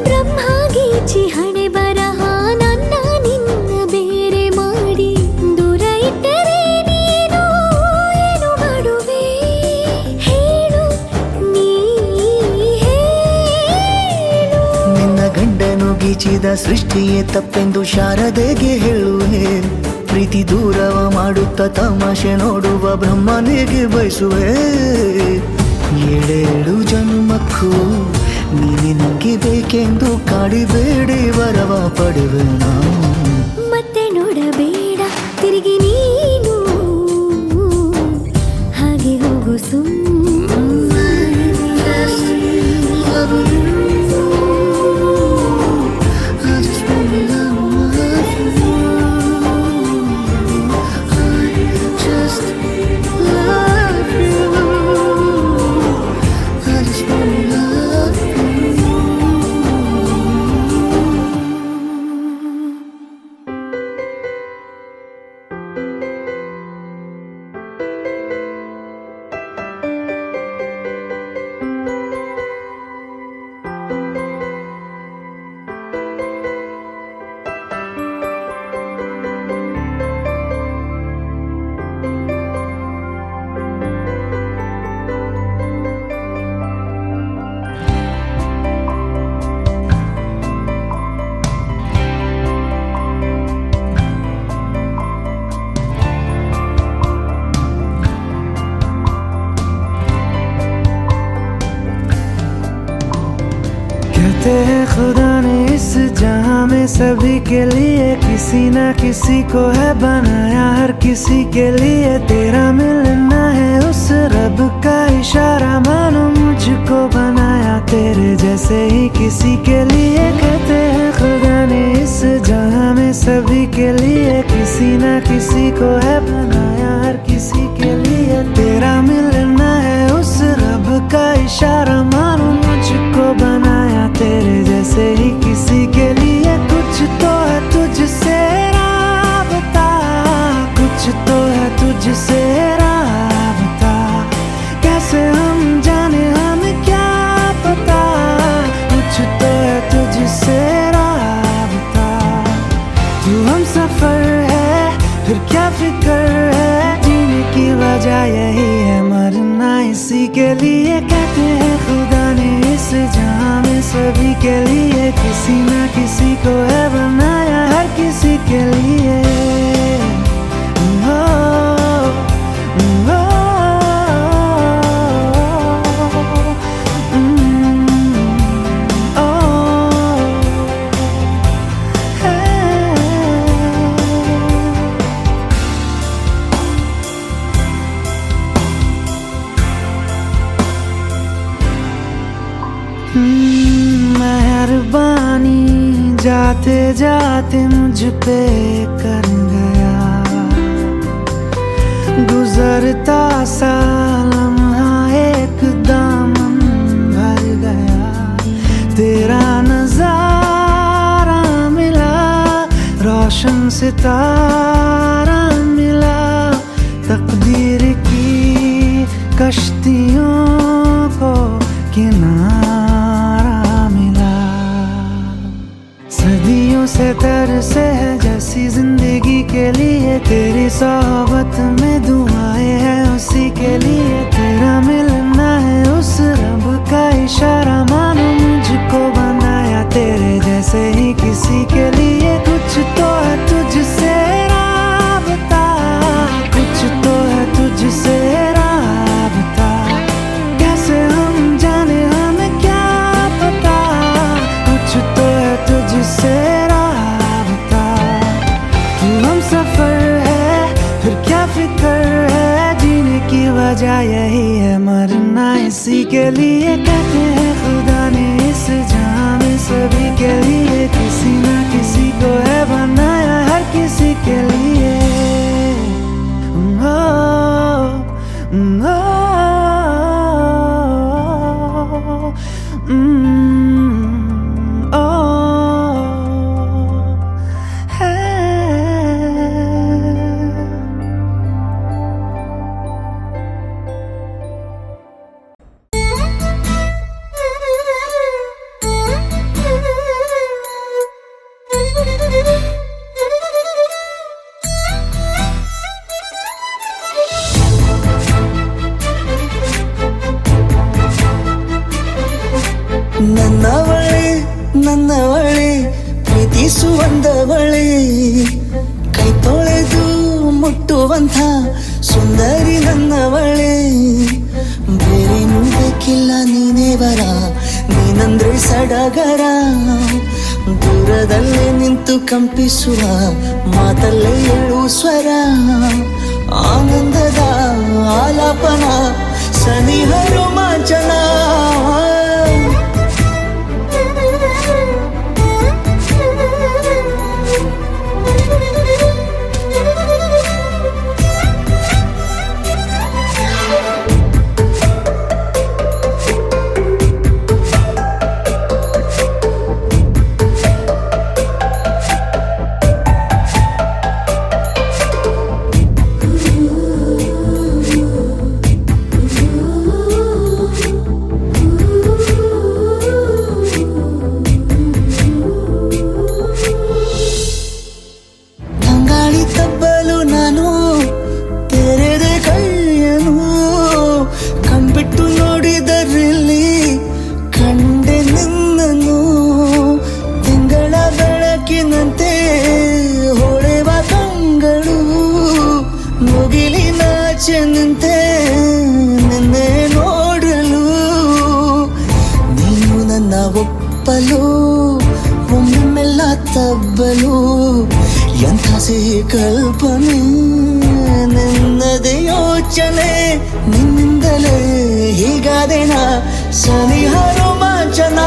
ಬ್ರಹ್ಮಾಗೀಚಿ ಹಣೆ ಬರಹ ನನ್ನ ನಿನ್ನ ಬೇರೆ ಮಾಡಿ ದೂರ ಇಟ್ಟರೆ ನೀನು ಏನು ಮಾಡುವೆ ಹೇಳು, ನೀ ಹೇಳು. ನಿನ್ನ ಗಂಡನು ಗೀಚಿದ ಸೃಷ್ಟಿಯೇ ತಪ್ಪೆಂದು ಶಾರದೆಗೆ ಹೇಳುವೆ. ಪ್ರೀತಿ ದೂರವ ಮಾಡುತ್ತ ತಮಾಷೆ ನೋಡುವ ಬ್ರಹ್ಮನಿಗೆ ಬಯಸುವೆ. ಏಳೇಳು ಜನ್ಮಕ್ಕೂ ನೀನೆ ನಂಗೆ ಬೇಕೆಂದು ಕಾಡಿಬೇಡಿ ವರವ ಪಡೆವೆ ನಾವು. ಮತ್ತೆ ನೋಡಬೇಡ ತಿರುಗಿ ನೀನು, ಹಾಗೆ ಹೋಗು कहते हैं खुदा ने इस जहां में सभी के लिए किसी ना किसी को है बनाया, हर किसी के लिए तेरा मिलना है उस रब का इशारा। मानो मुझको बनाया तेरे जैसे ही किसी के लिए। कहते हैं खुदा ने इस जहां में सभी के लिए किसी ना किसी को है बनाया, हर किसी के लिए तेरा मिलना है उस रब का इशारा। मानो मुझको बनाया तेरे जैसे ही किसी के लिए। कुछ तो है तुझसे राबता, कुछ तो है तुझसे राबता, कैसे हम जाने हमें क्या पता। कुछ तो है तुझसे राबता, तू हम सफर है फिर क्या फिक्र है। जीने की वजह यही है मरना इसी के लिए। कहते हैं खुदा ने इस जहां में सभी के लिए किसी ना किसी को है बनाया, हर किसी के लिए। ओ, ओ, मेहरबानी जाते जाते मुझ पे कर गया, गुजरता सा लम्हा एक दामन भर गया। तेरा नजारा मिला, रोशन सितारा मिला, तकदीर की कश्तियों को किनारा मिला। सदियों से तरसे है जैसी जिंदगी के लिए, तेरी सोहबत में दुआएं हैं उसी के लिए। तेरा मिलना है उस रब का इशारा, मानो मुझको बनाया तेरे जैसे ही किसी के लिए। कुछ तो है तुझसे राबता, कुछ तो है तुझसे राबता, यही है मरना इसी के लिए कहते हैं खुदा ने इस जहां में सभी के लिए किसी ना किसी को है बनाया हर किसी के लिए ನನ್ನವಳೆ ಪ್ರೀತಿಸುವಂದವಳೆ ಕೈ ತೊಳೆದು ಮುಟ್ಟುವಂಥ ಸುಂದರಿ ನನ್ನವಳೆ ಬೇರೇನೂ ಬೇಕಿಲ್ಲ ನೀನೇ ಬರ ನೀನಂದ್ರೆ ಸಡಗರ ದೂರದಲ್ಲೇ ನಿಂತು ಕಂಪಿಸುವ ಮಾತಲ್ಲೇ ಏಳು ಸ್ವರ ಆನಂದದ ಆಲಾಪನ ಸನಿಹ ರೋಮಾಂಚನ ನಿಂತೆ ನಿನ್ನೆ ನೋಡಲು ನೀನು ನನ್ನ ಒಪ್ಪಲು ಒಮ್ಮೆಲ್ಲ ತಬ್ಬಲು ಎಂಥ ಸಿಹಿ ಕಲ್ಪನೆ ನಿನ್ನದೇ ಯೋಚನೆ ನಿನ್ನಿಂದಲೇ ಹೀಗಾದೆನ ಸನಿಹ ರೋಮಾಂಚನ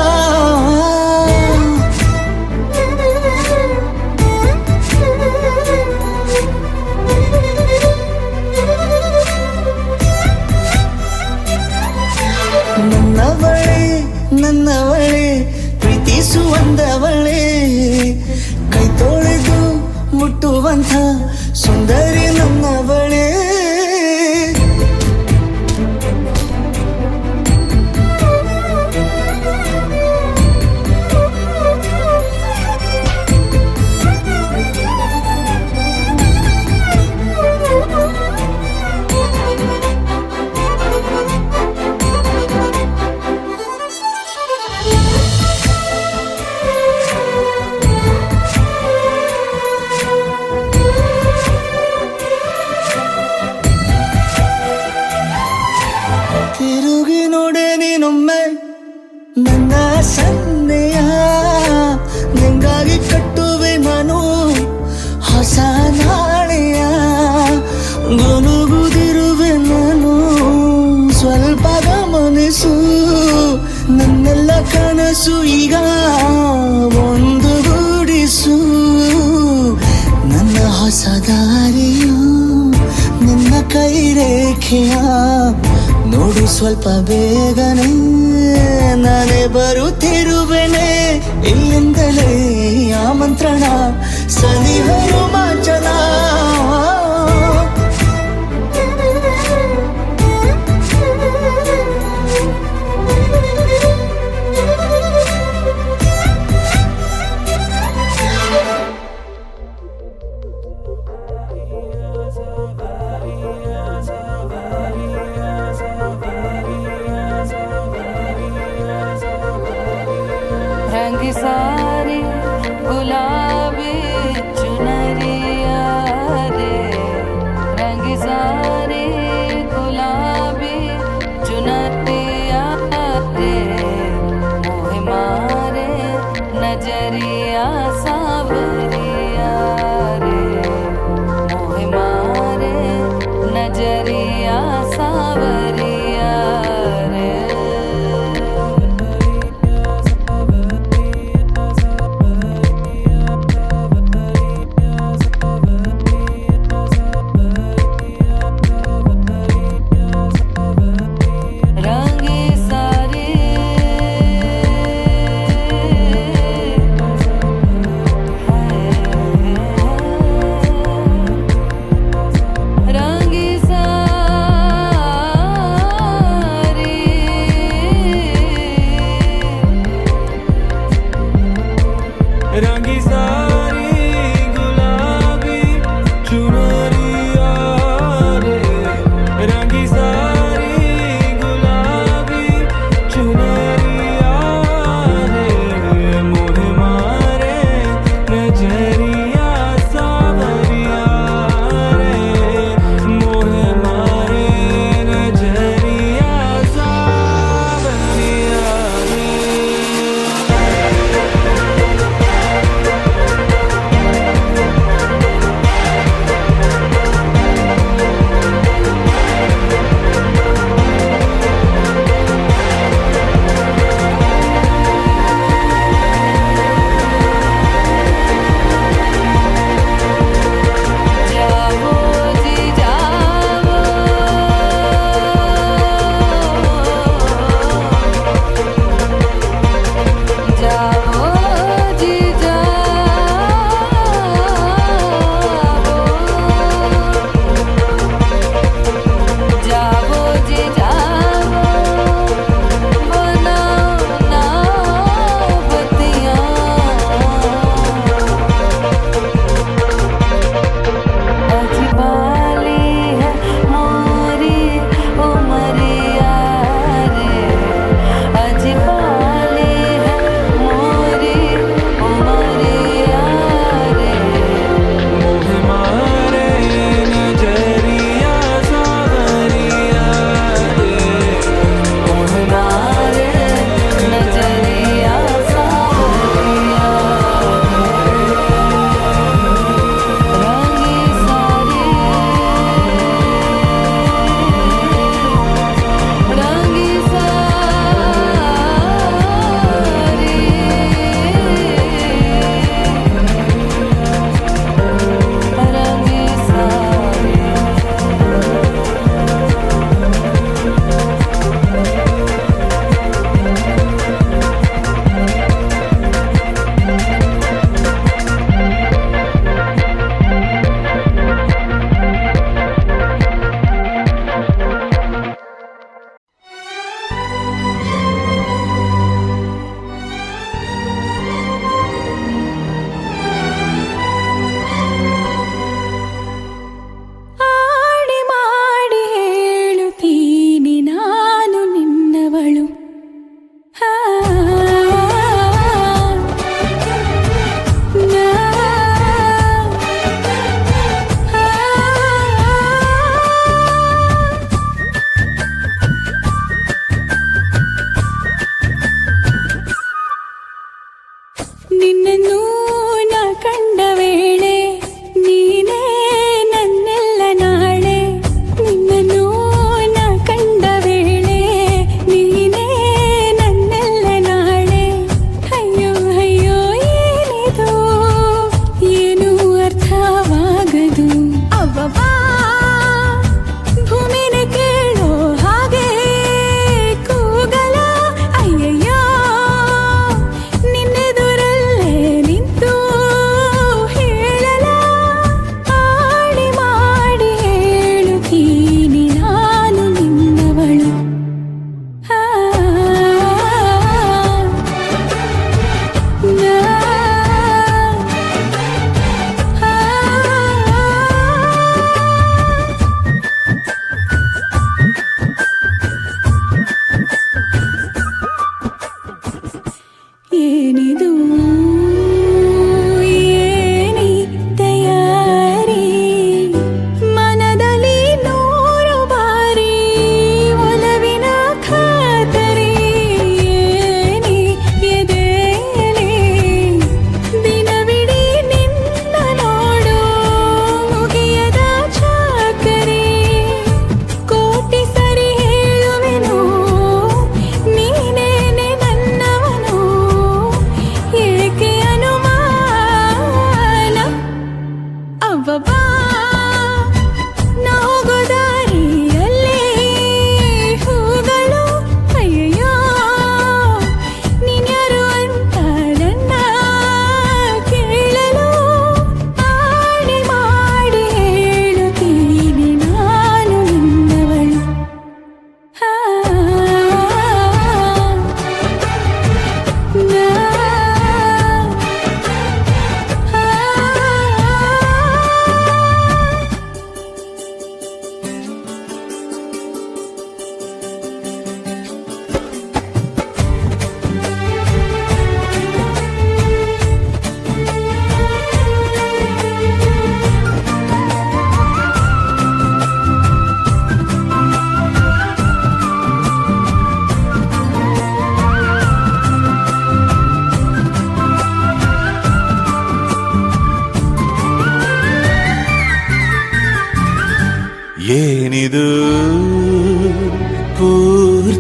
ನನ್ನವಳೆ ಪ್ರೀತಿಸುವಂದವಳೆ ಕೈ ತೊಳೆದು ಮುಟ್ಟುವಂಥ ಸುಂದರಿ ನನ್ನವಳೆ ತಿರುಗಿ ನೋಡೆ ನೀನೊಮ್ಮೆ ನನ್ನ ಸನ್ನೆಯ ನಿಂಗಾಗಿ ಕಟ್ಟುವೆ ನಾನು ಹೊಸ ನಾಳೆಯ ಗುನುಗುದಿರುವೆ ನಾನು ಸ್ವಲ್ಪ ಗಮನಿಸು ನನ್ನೆಲ್ಲ ಕನಸು ಈಗ ಒಂದು ಗೂಡಿಸು ನನ್ನ ಹೊಸ ದಾರಿಯು ನಿನ್ನ ಕೈ ರೇಖೆಯ ನೋಡು ಸ್ವಲ್ಪ ಬೇಗನೆ ನಾನೇ ಬರುತ್ತಿರುವೆನೆ ಇಲ್ಲಿಂದಲೇ ಆಮಂತ್ರಣ ಸನಿಹ ರೋಮಾಂಚನ रंग सारी गुलाबी चुनरिया रे रंग सारी गुलाबी चुनरिया रे मोह मारे नजरिया सावरिया रे मोह मारे नजरिया सावरिया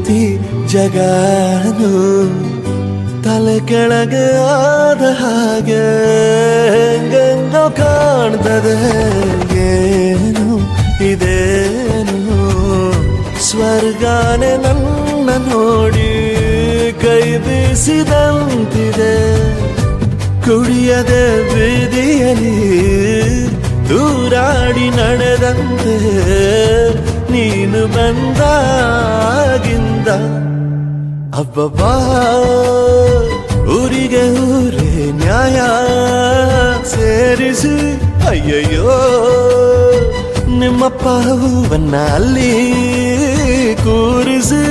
ಪೂರ್ತಿ ಜಗಾನು ತಲೆ ಕೆಳಗೆ ಆದ ಹಾಗೆ ಗಂಗೋ ಕಾಣ್ತದೆ. ಏನು ಇದೇನು ಸ್ವರ್ಗಾನೆ ನನ್ನ ನೋಡಿ ಕೈ ಬೀಸಿದಂತಿದೆ. ಕುಡಿಯದೆ ಬೀದಿಯಲ್ಲಿ ದೂರಾಡಿ ನಡೆದಂತೆ ನೀನು ಬಂದಾಗಿಂದ ಅಬ್ಬಬ್ಬಾ ಊರಿಗೆ ಊರೇ ನ್ಯಾಯ ಸೇರಿಸಿ ಅಯ್ಯಯ್ಯೋ ನಿಮ್ಮಪ್ಪ ಹೂವನ್ನ ಅಲ್ಲಿ ಕೂರಿಸಿ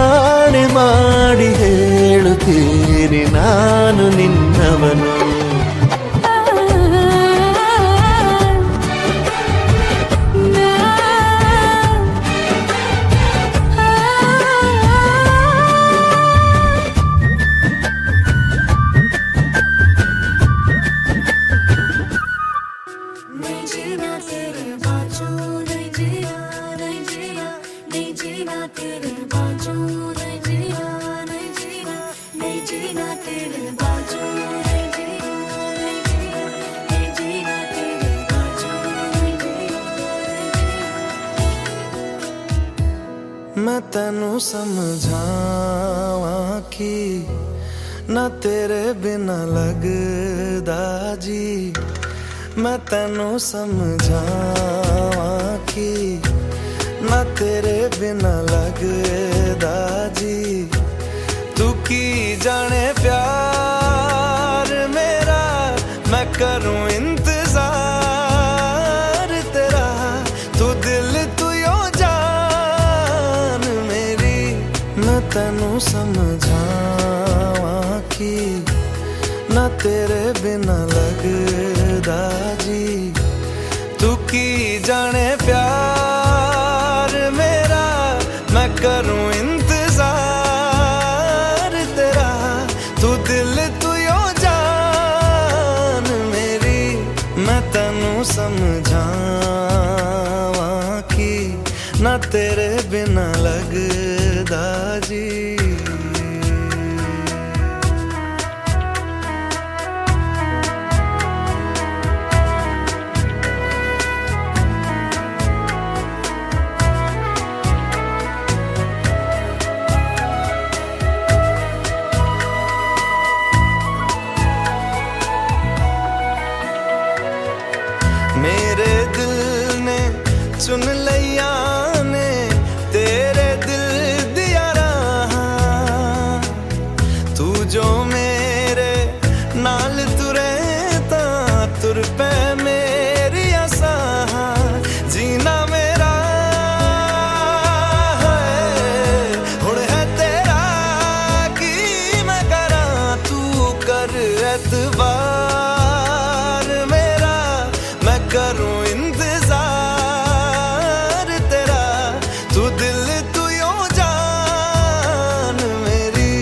ಆಣೆ ಮಾಡಿ ಹೇಳುತ್ತೀನಿ ನಾನು ನಿನ್ನವನು. मैं तेनू समझावा कि ना तेरे बिना लगदा जी. मैं तेनू समझावा कि ना तेरे बिना लगदा जी. तू की जाने प्यार मेरा मैं करूं इंतजार तेरा. तू दिल तू यो जान मेरी. मैं तेनू समझावा कि ना तेरे बिना लगदा जी. तू की जाने प्यार मेरा मैं करूं इंतजार तेरा. तू दिल तू यो जान मेरी. मैं तेनू समझावा कि ना तेरे बिना लगदा जी. मेरे दिल ने चुन लिया ने तेरे दिल दिया रहा. तू जो मेरे नाल तुरे ता तुर पे मेरी आसा. जीना मेरा है हुण है तेरा की मैं करा. तू कर एतबार मेरा मैं करूं इंतजार तेरा. तू दिल तू यो जान मेरी.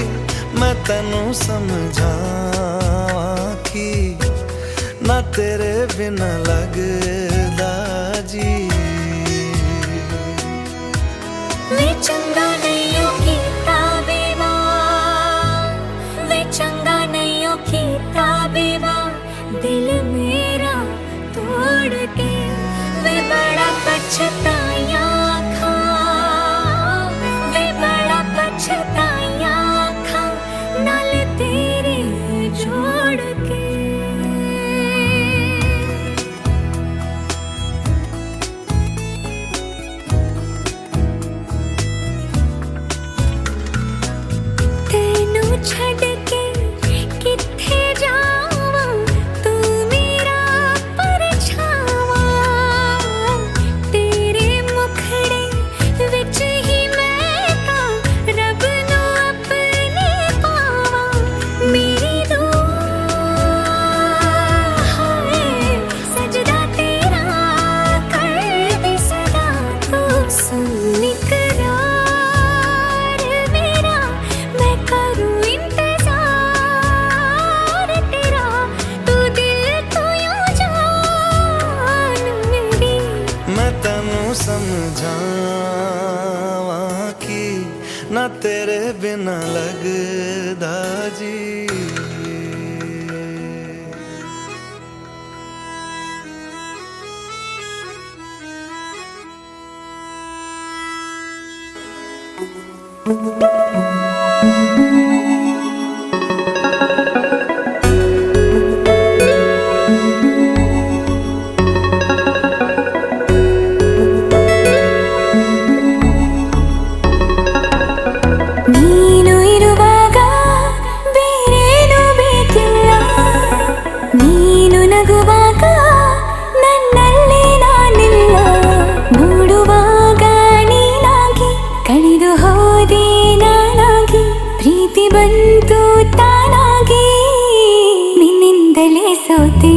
मैं तेनू समझावा कि ना तेरे बिना लगदा जी. वे चंगा नहीं की ताबीबा, वे चंगा नहीं की ताबीबा. दिल मेरा तोड़ के वे बड़ा पछताया खा. वे बड़ा पछताया खा नाल तेरे जोड़ के. ना तेरे बिना लगदा जी। ನೀನು ಇರುವಾಗ ಬೇರೇನು ಬೇಕಿಲ್ಲ, ನೀನು ನಗುವಾಗ ನನ್ನಲ್ಲಿ ನಾನಿಲ್ಲ. ಮೂಡುವಾಗ ನೀನಾಗಿ ಕಳೆದು ಹೋದೆ ನಾನಾಗಿ, ಪ್ರೀತಿ ಬಂತು ತಾನಾಗಿ. ನಿನ್ನಿಂದಲೇ ಸೋತೆ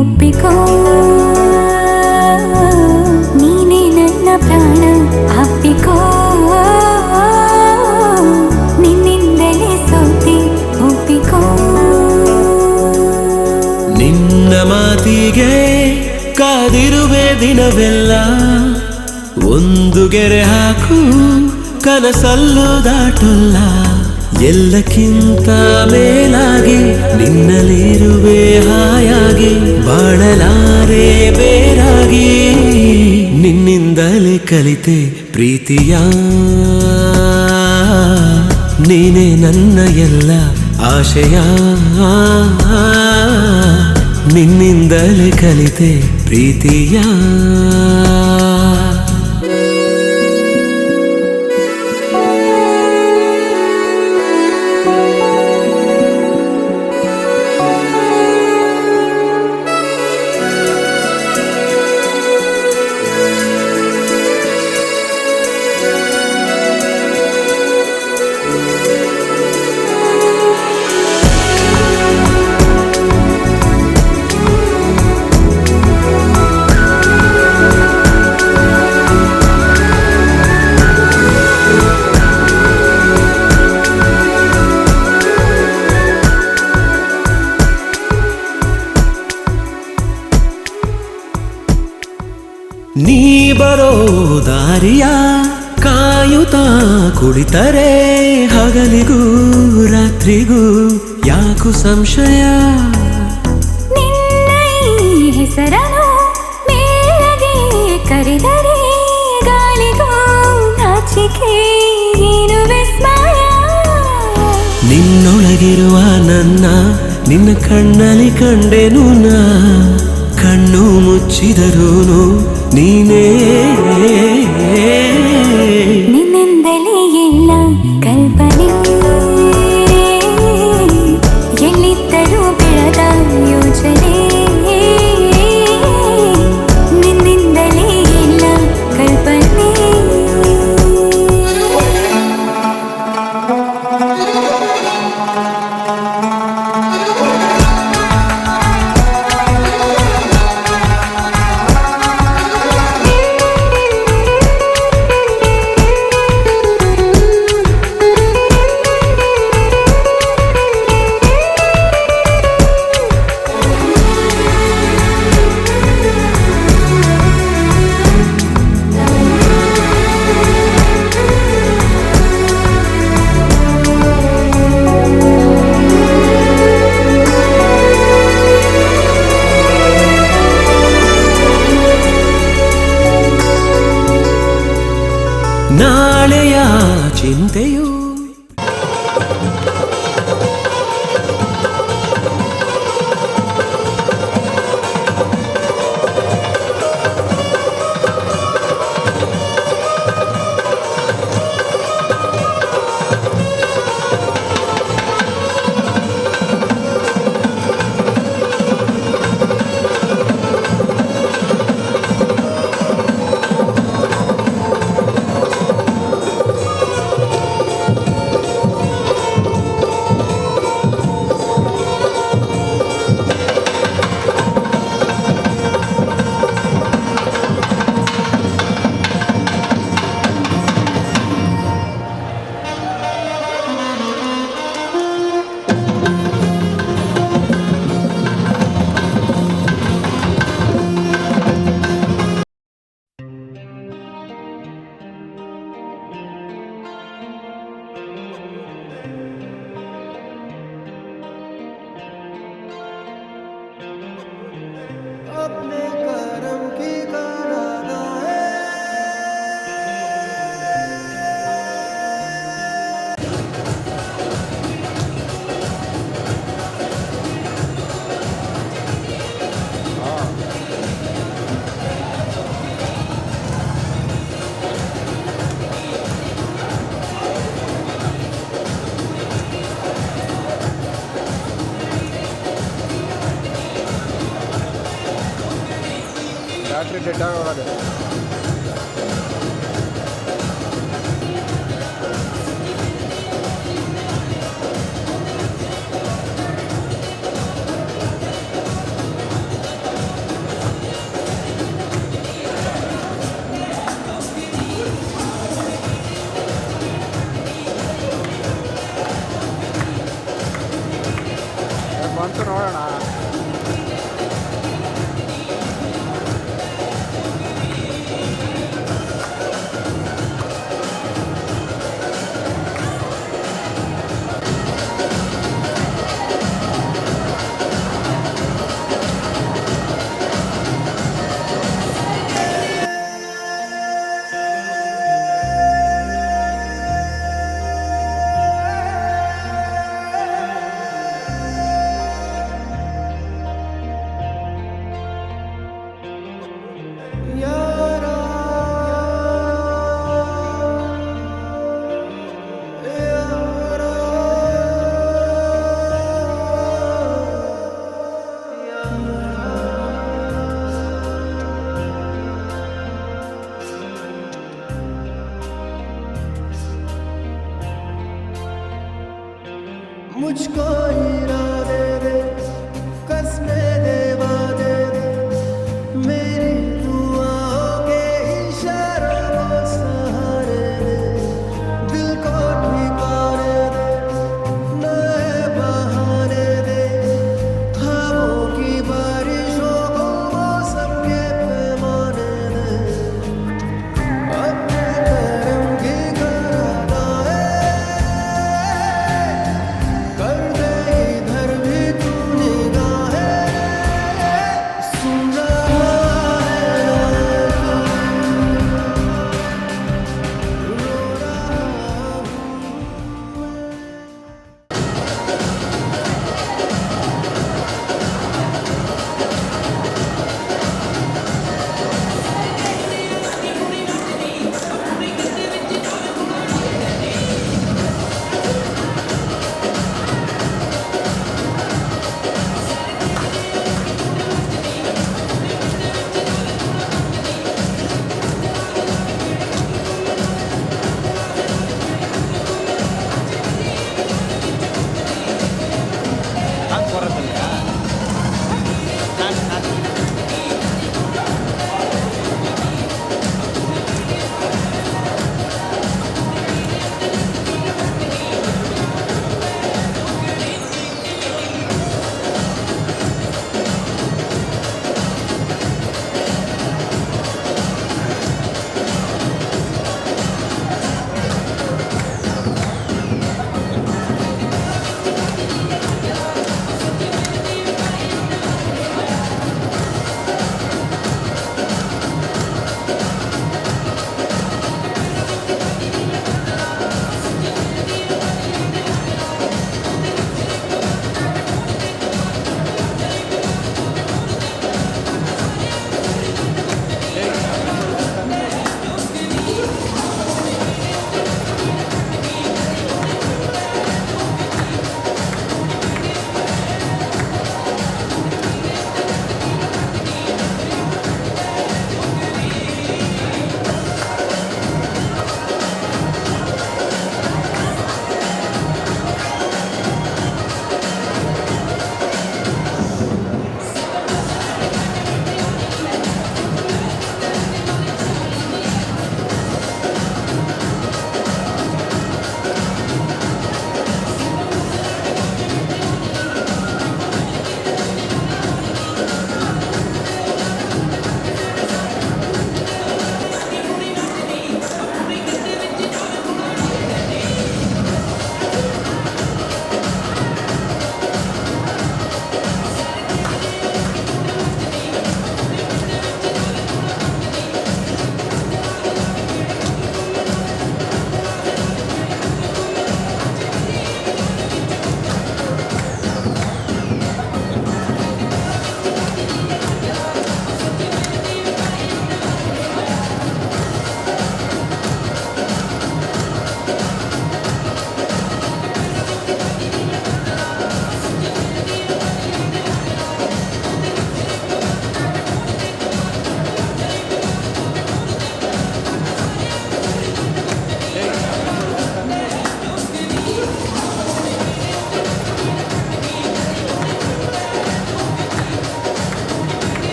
ಒಪ್ಪಿಕೋ, ನೀನೇ ನನ್ನ ಪ್ರಾಣ ಅಪ್ಪಿಕೋ. ನಿನ್ನಿಂದಲೇ ಸೋತೆ ಒಪ್ಪಿಕೋ. ನಿನ್ನ ಮಾತಿಗೆ ಕಾದಿರುವೆ ದಿನವೆಲ್ಲ, ಒಂದು ಗೆರೆ ಹಾಕು ಕನಸಲ್ಲೂ ದಾಟಲ್ಲ. ಎಲ್ಲಕ್ಕಿಂತ ಮೇಲಾಗಿ ನಿನ್ನಲ್ಲಿರುವೆ ಹಾಯಾಗಿ, ಬಾಳಲಾರೆ ಬೇರಾಗಿ. ನಿನ್ನಿಂದಲೇ ಕಲಿತೆ ಪ್ರೀತಿಯ, ನೀನೇ ನನ್ನ ಎಲ್ಲ ಆಶಯ. ನಿನ್ನಿಂದಲೇ ಕಲಿತೆ ಪ್ರೀತಿಯ. ನೀ ಬರೋ ದಾರಿಯ ಕಾಯುತ್ತಾ ಕುಳಿತರೆ, ಹಗಲಿಗೂ ರಾತ್ರಿಗೂ ಯಾಕು ಸಂಶಯ. ನಿನ್ನ ಈ ಹೆಸರನು ಮೇಲಗೆ ಕರೆದರೆ, ಗಾಳಿಗೂ ನಾಚಿಕೆ ಏನು ವಿಸ್ಮಯ. ನಿನ್ನೊಳಗಿರುವ ನನ್ನ ನಿನ್ನ ಕಣ್ಣಲ್ಲಿ ಕಂಡೆನು ನಾ, ಕಣ್ಣು ಮುಚ್ಚಿದರೂನು ನೀನೇ. ನಿನ್ನಿಂದಲೇ ಎಲ್ಲ ಕಲ್ಪನೆ, ಎಲ್ಲಿದ್ದರೂ ಬೆಳೆದ ಯೋಚನೆ. ನಿನ್ನಿಂದಲೇ ಎಲ್ಲ ಕಲ್ಪನೆ. ಡೆಡ್ ಆಗೋದು. ಬಂತು ನೋಡೋಣ. मुझको इरादे दे, कसमें दे, वादे दे, मेरी दुआओं के इशारों को सहारे दे, दिल को ठिकाने दे, नए बहाने दे, ख्वाबों की बारिशों को मौसम के पैमाने दे, अपने करम की घरादाएं कर दे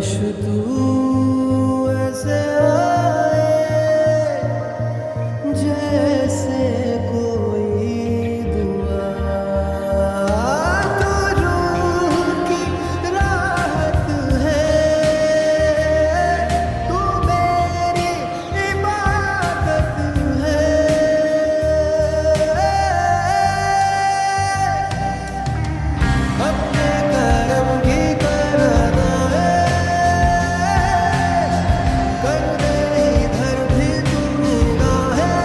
काश तू ऐसे आए जैसे कोई दुआ, तो रूह की राहत है, तू मेरी इबादत है। अपने करम की कराना कर दे इधर भी तू निगाहें,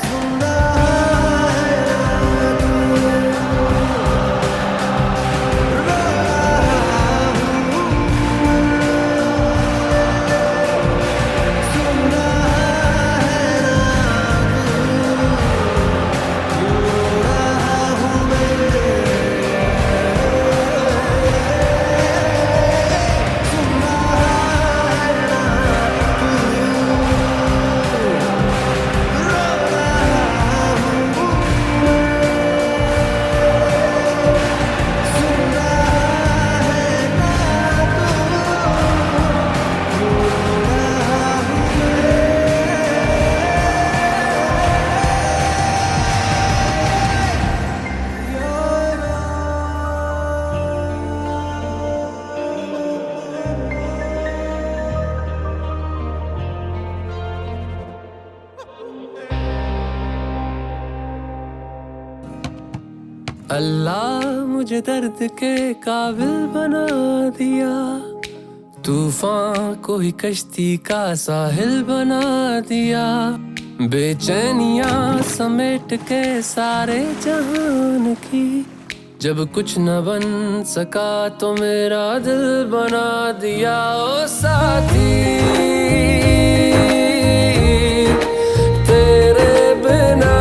सुन रहा है अल्लाह मुझे दर्द के काबिल बना दिया, तूफान को ही कश्ती का साहिल बना दिया, बेचैनियां समेट के सारे जहान की, जब कुछ न बन सका तो मेरा दिल बना दिया। ओ साथी तेरे बिना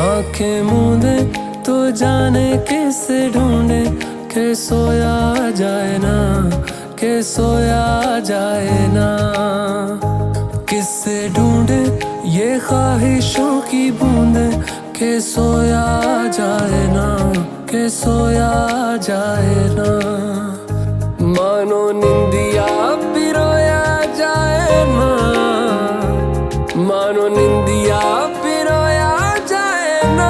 आंखें मूंदे तो जाने किसे ढूंढे, के सोया जाए ना, के सोया जाए ना, किससे ढूंढे ये ख्वाहिशों की बूंदे, के सोया जाए ना, के सोया जाए ना, मानो निंदिया पिरोया जाए ना, मानो निंदिया पिरोया जाए ना।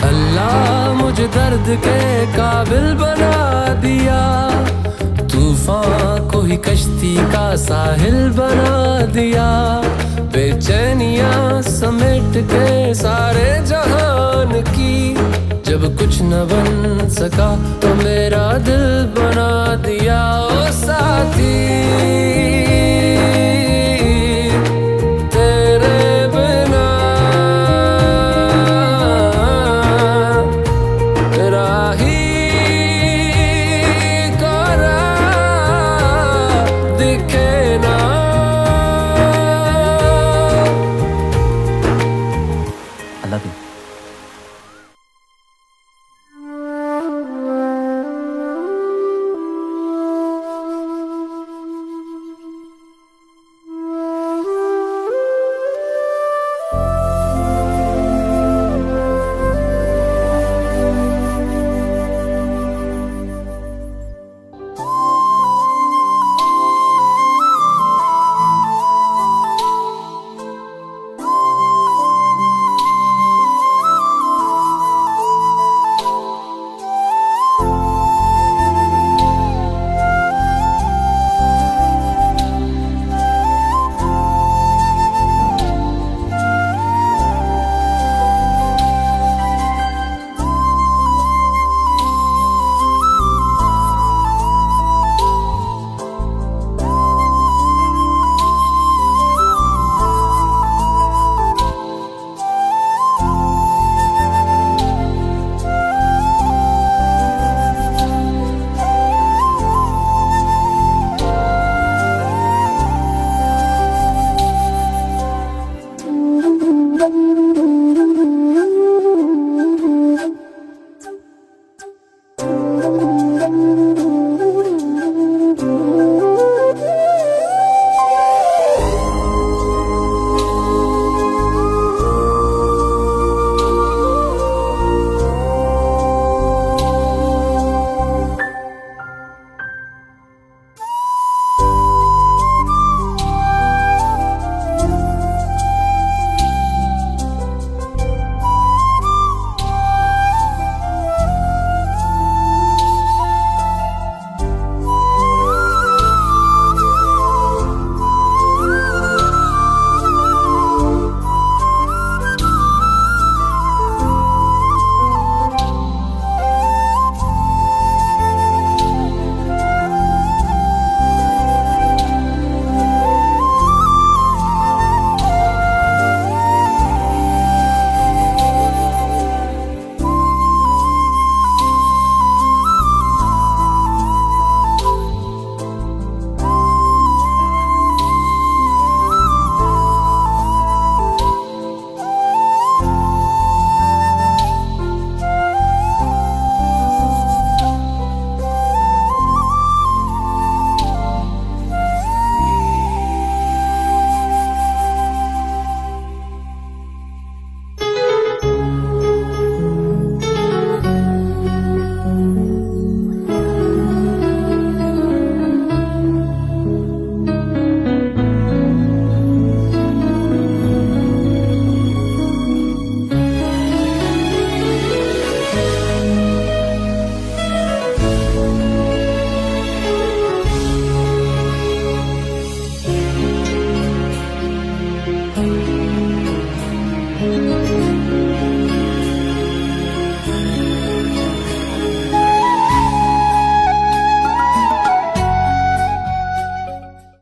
अल्लाह मुझे दर्द के काबिल बना दिया, तूफान को ही कश्ती का साहिल बना दिया, बेचैनियां समेट के सारे जहान की, जब कुछ न बन सका तो मेरा दिल बना दिया। ओ साथी